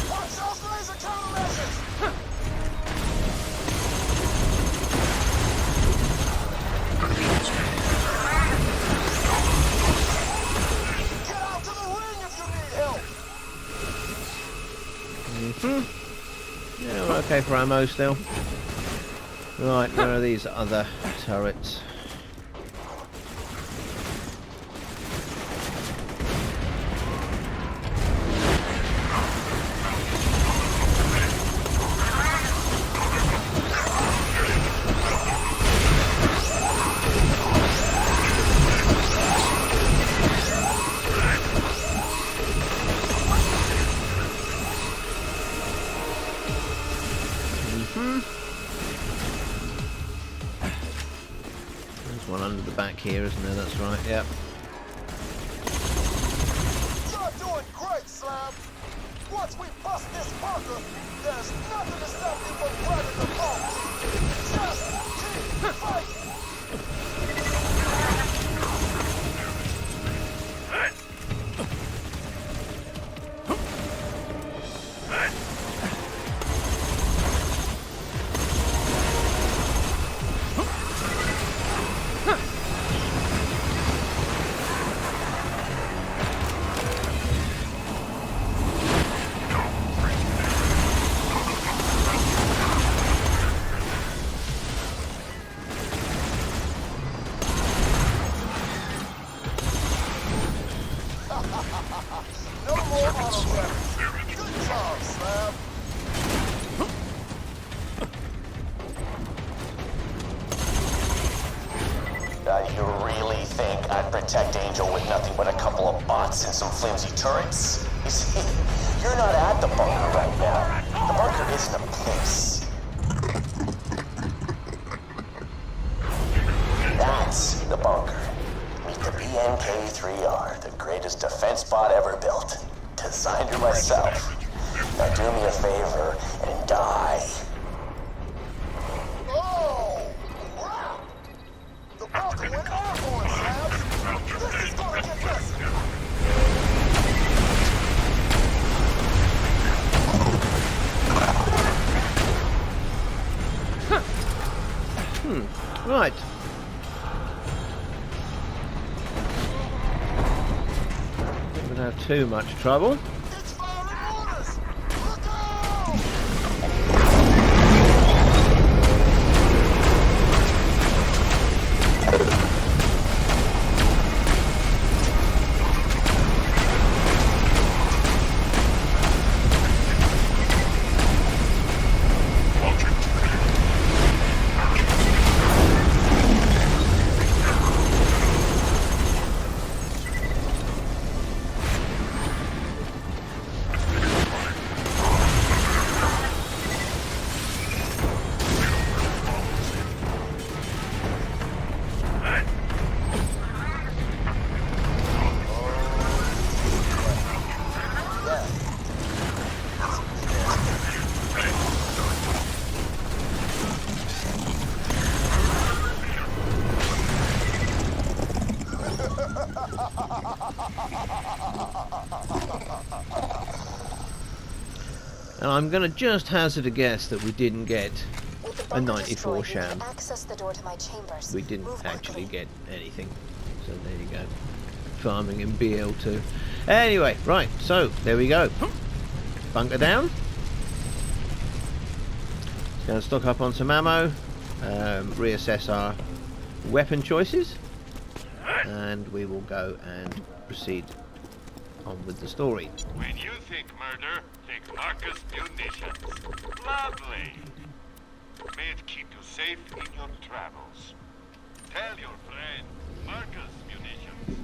Watch those laser countermeasures. Get out to the ring if you need help. Yeah, we're okay for ammo still. Right, where are these other turrets? There's one under the back here, isn't there? That's right, yep. You're doing great, Slam. Once we bust this bunker, there's nothing to stop you from grabbing the vault. Just keep fighting. No more auto weapons. Good job, Slab. You really think I'd protect Angel with nothing but a couple of bots and some flimsy turrets? You see, you're not at the bunker right now. The bunker isn't a place. That's the bunker. Meet the BNK-3R, the greatest defense bot ever built. Designed her myself. Now do me a favor and die. Oh, wow. The bunker went airborne, Slabs. This is gonna get messy. Right. Don't gonna have too much trouble. It's firing orders. Look out! And I'm going to just hazard a guess that we didn't get With the a bunker 94 destroyed, we sham. can access the door to my chambers. We didn't Move actually quickly. get anything. So there you go. Farming in BL2. Anyway, right, so there we go. Bunker down. Going to stock up on some ammo. Reassess our weapon choices. And we will go and proceed on with the story. When you think murder, think Marcus Munitions. Lovely. May it keep you safe in your travels. Tell your friend, Marcus Munitions.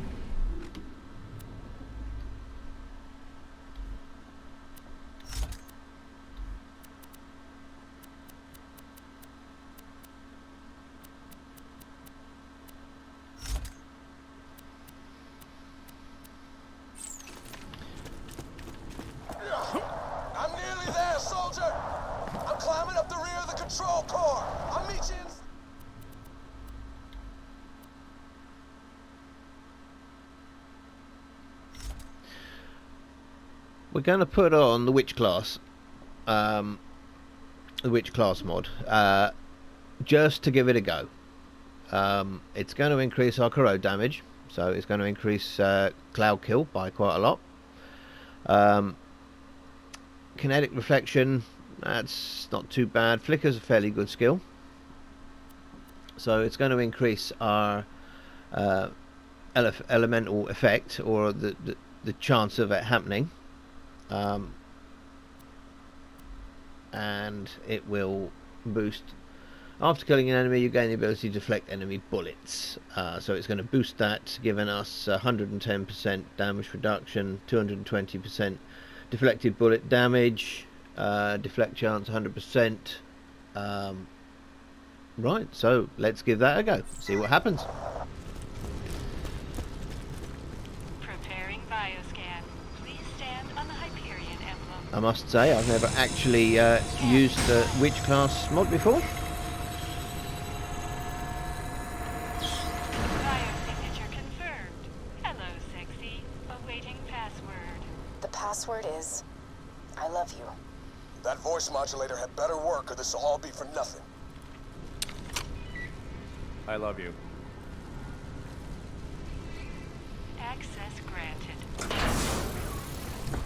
I'm nearly there, soldier. I'm climbing up the rear of the control core. I'll meet you in... We're going to put on the witch class. The witch class mod. Just to give it a go. It's going to increase our corrode damage. So it's going to increase cloud kill by quite a lot. Kinetic reflection, that's not too bad. Flicker's a fairly good skill. So it's going to increase our elemental effect, or the chance of it happening. And it will boost. After killing an enemy, you gain the ability to deflect enemy bullets. So it's going to boost that, giving us 110% damage reduction, 220% deflected bullet damage, deflect chance 100%. Right, so let's give that a go. See what happens. Preparing bioscan. Please stand on the Hyperion emblem. I must say, I've never actually used the witch class mod before. Biosignature confirmed. Hello, sexy. Awaiting password. The password is, I love you. That voice modulator had better work, or this will all be for nothing. I love you. Access granted.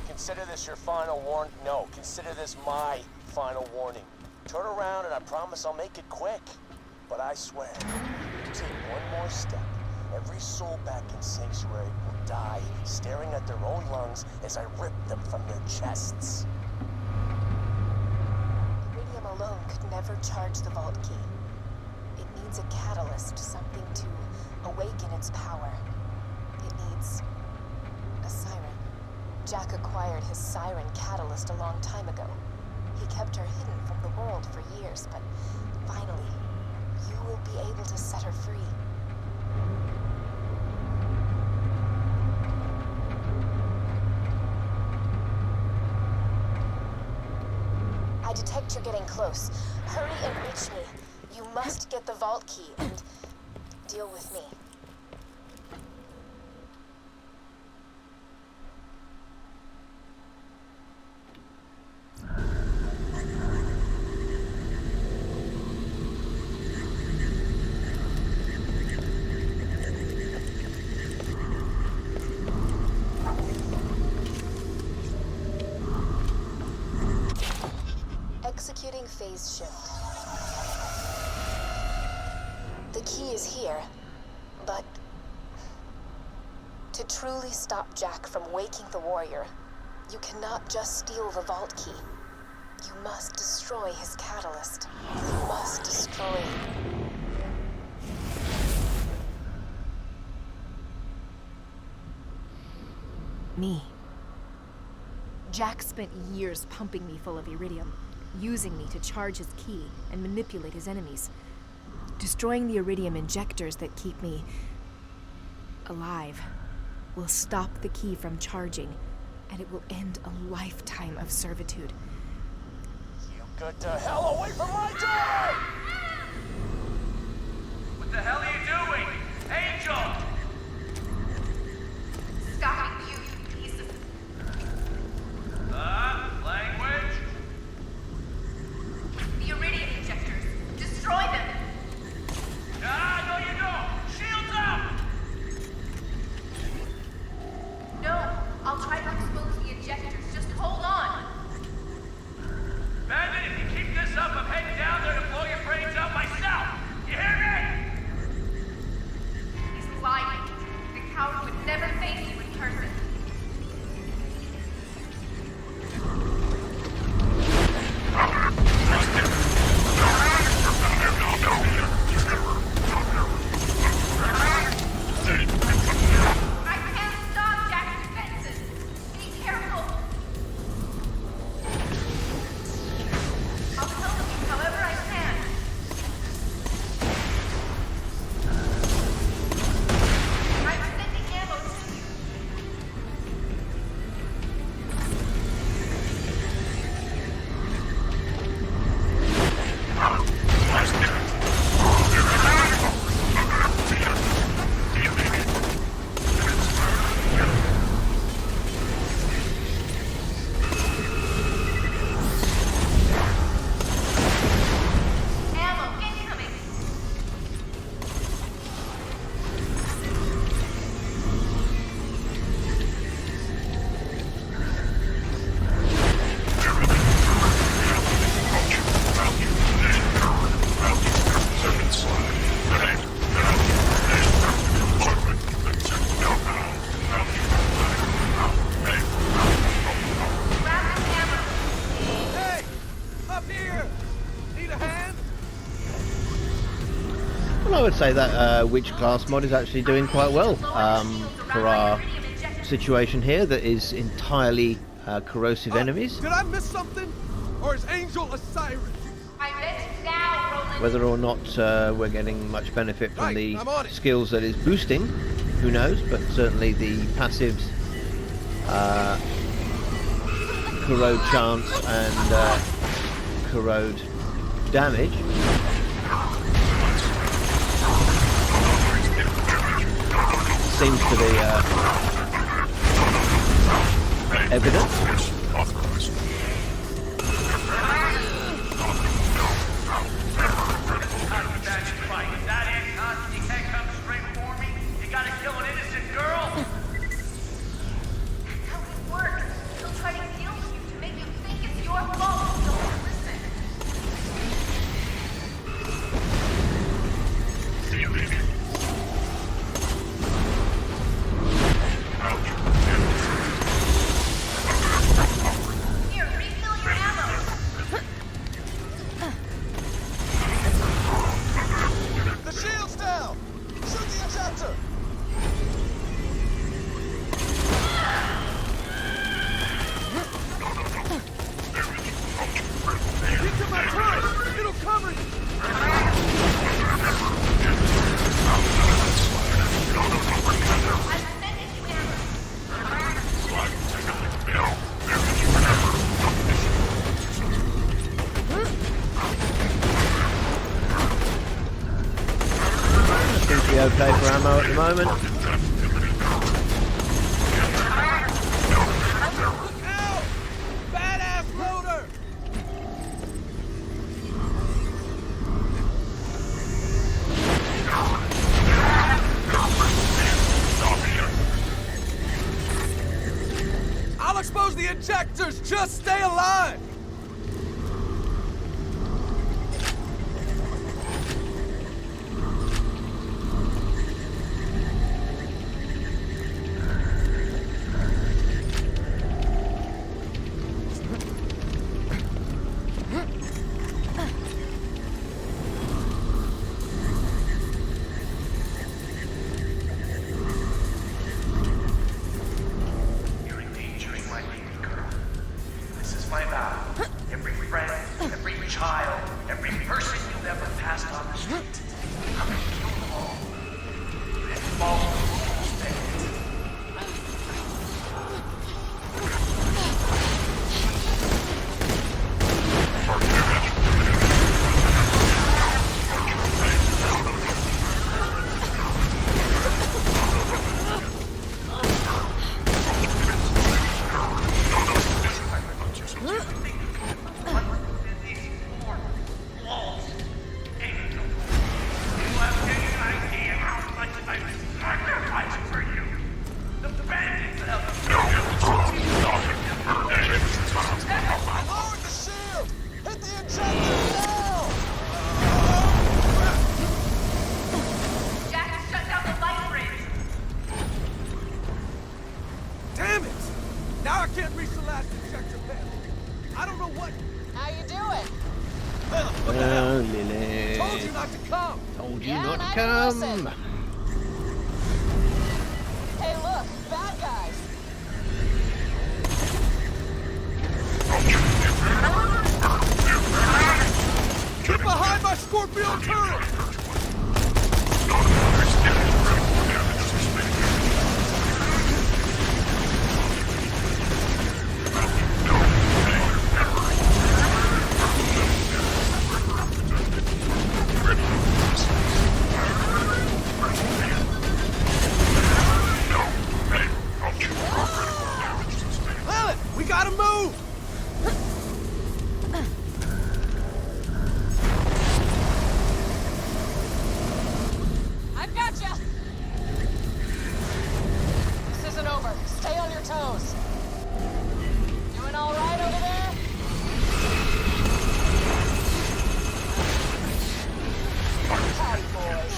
Consider this your final warning. No, consider this my final warning. Turn around and I promise I'll make it quick. But I swear, you take one more step, Every soul back in Sanctuary will die staring at their own lungs as I rip them from their chests. Iridium alone could never charge the vault key. It needs a catalyst, something to awaken its power. It needs a siren. Jack acquired his siren catalyst a long time ago. He kept her hidden from the world for years, but finally, you will be able to set her free. I detect you're getting close. Hurry and reach me. You must get the vault key and deal with me. Executing phase shift. The key is here, but to truly stop Jack from waking the warrior, you cannot just steal the vault key. You must destroy his catalyst. You must destroy... me. Jack spent years pumping me full of iridium, using me to charge his key and manipulate his enemies. Destroying the iridium injectors that keep me alive will stop the key from charging, and it will end a lifetime of servitude. You get the hell away from my door! What the hell are you doing? Angel! Stopping you, piece of... Language? The iridium injectors. Destroy them! No you don't! Shields up! No, I'll try to expose the injectors. Just hold on. Bandit, if you keep this up, I'm heading down there to blow your brains out myself! You hear me? He's lying. The coward would never face you in person. I can't stop Jack's defenses. Be careful. I'll help you however I can. I'm sending ammo to you. Ammo incoming. Grab this ammo. Hey! Up here! Need a hand? Well, I would say that Witch class mod is actually doing quite well for our situation here that is entirely corrosive enemies. Did I miss something? Or is Angel a siren? I'm ready now, Roland. Whether or not we're getting much benefit from Right, the I'm on it. skills that is boosting, who knows, but certainly the passives, corrode chance and corrode damage seems to be evident. Is that it, huh? You can't come straight for me? You gotta kill an innocent girl? That's how it works. They'll try to deal with you to make you think it's your fault. Don't listen. moment. Look out! Badass loader! I'll expose the injectors! Just stay alive! Lily. Told you not to come. Told you not to come. Hey, look, bad guys. Get behind my Scorpio turret. We gotta move! I've got you! This isn't over. Stay on your toes. Doing all right over there? Howdy, boys.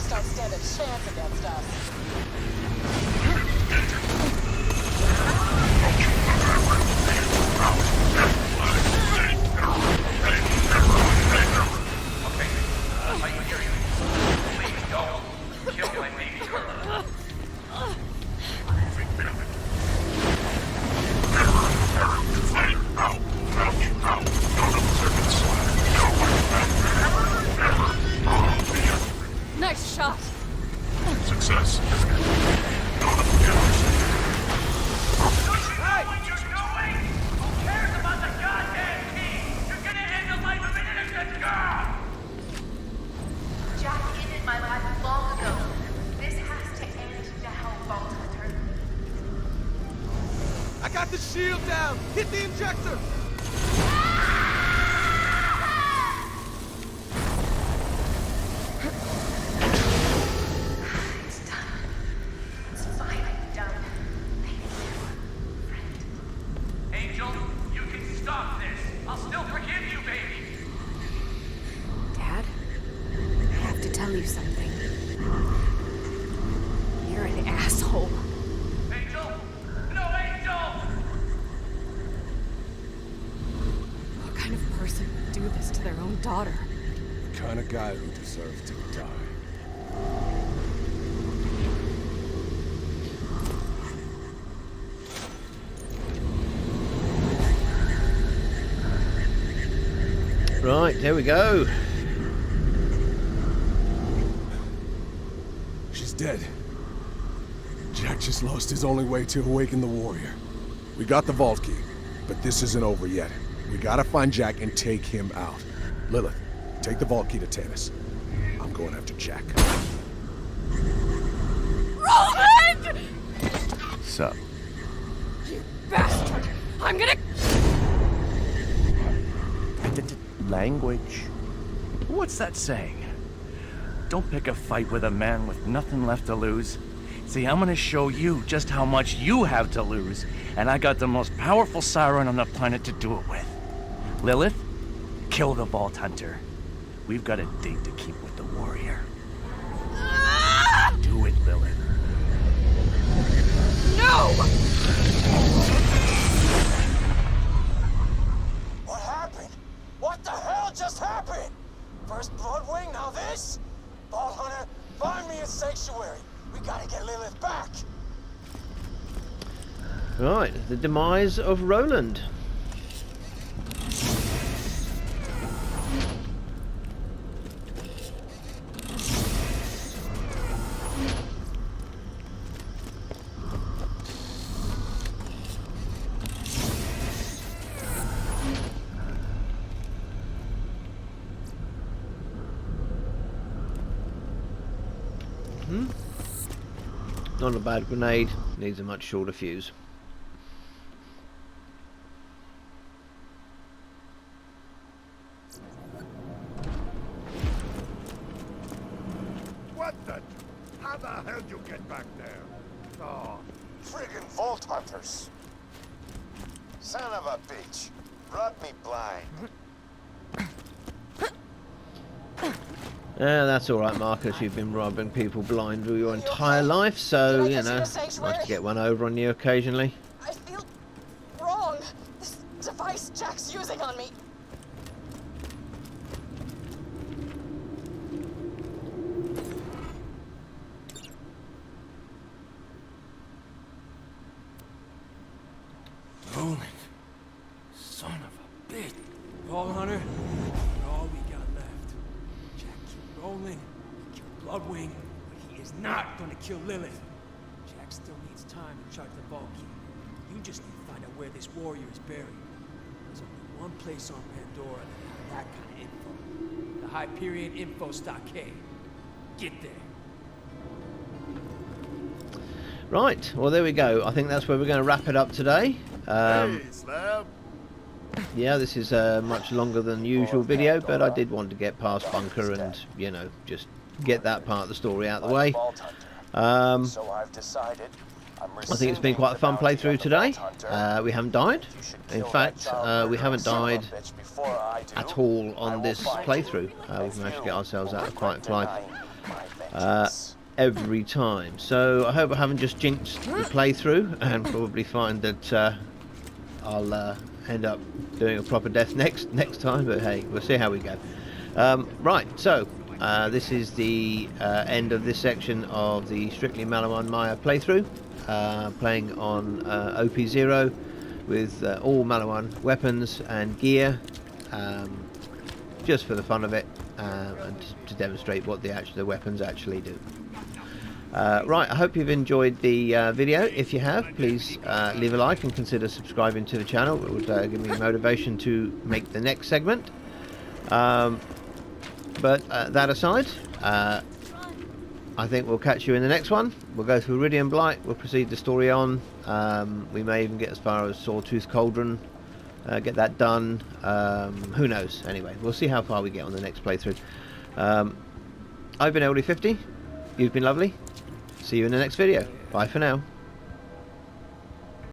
Don't stand a chance against us. Are you hearing me? Please don't kill my baby girl. Nice shot. Success. Hey! What you're doing? Who cares about the goddamn king? You're gonna end the life of an innocent girl! Jack ended my life long ago. This has to end to help Vault return. I got the shield down. Hit the injector. It's done. It's finally done. Thank you, friend. Angel, you can stop this. I'll still forgive you, baby. Dad, I have to tell you something. You're an asshole. Angel? No, Angel! What kind of person would do this to their own daughter? The kind of guy who deserves to die. Right, there we go. She's dead. Jack just lost his only way to awaken the warrior. We got the vault key. but this isn't over yet. We gotta find Jack and take him out. Lilith, take the vault key to Tannis. I'm going after Jack. Roland! Sup? You bastard! I'm gonna... Language. What's that saying? Don't pick a fight with a man with nothing left to lose. See, I'm gonna show you just how much you have to lose, and I got the most powerful siren on the planet to do it with. Lilith, kill the Vault Hunter. We've got a date to keep with the warrior. Do it, Lilith. No! What happened? What the hell just happened? First Bloodwing, now this? Vault Hunter, find me a sanctuary. We gotta get Lilith back. Right, the demise of Roland. Not a bad grenade, needs a much shorter fuse. What the? How the hell did you get back there? Oh, Friggin' Vault Hunters. Son of a bitch. Brought me blind. Yeah, that's alright, Marcus. You've been robbing people blind all your entire life, so, you know, nice to get one over on you occasionally. I feel wrong. This device Jack's using on me. Roland. Son of a bitch. Vault Hunter, all we got left. Jack killed Roland, he killed Bloodwing, but he is not gonna kill Lilith. Jack still needs time to charge the vault key. You just need to find out where this warrior is buried. There's only one place on Pandora that has that kind of info. The Hyperion Info Stockade. Get there. Right, well there we go. I think that's where we're going to wrap it up today. hey, Slab. Yeah, this is a much longer than usual video, but I did want to get past Bunker and, you know, just get that part of the story out of the way. So I've decided I think it's been quite a fun playthrough today. We haven't died. In fact, we haven't died at all on this playthrough. We've managed to get ourselves out of fight and flight every time. So I hope I haven't just jinxed the playthrough and probably find that I'll end up doing a proper death next time. But hey, we'll see how we go. Right, so this is the end of this section of the Strictly Maliwan Maya playthrough. Playing on OP0 with all Maliwan weapons and gear, just for the fun of it, and to demonstrate what the weapons actually do. Right, I hope you've enjoyed the video. If you have, please leave a like and consider subscribing to the channel. It would give me motivation to make the next segment. But that aside, I think we'll catch you in the next one. We'll go through Iridium Blight, we'll proceed the story on. We may even get as far as Sawtooth Cauldron, get that done. Who knows? Anyway, we'll see how far we get on the next playthrough. I've been LD50, you've been lovely. See you in the next video. Bye for now.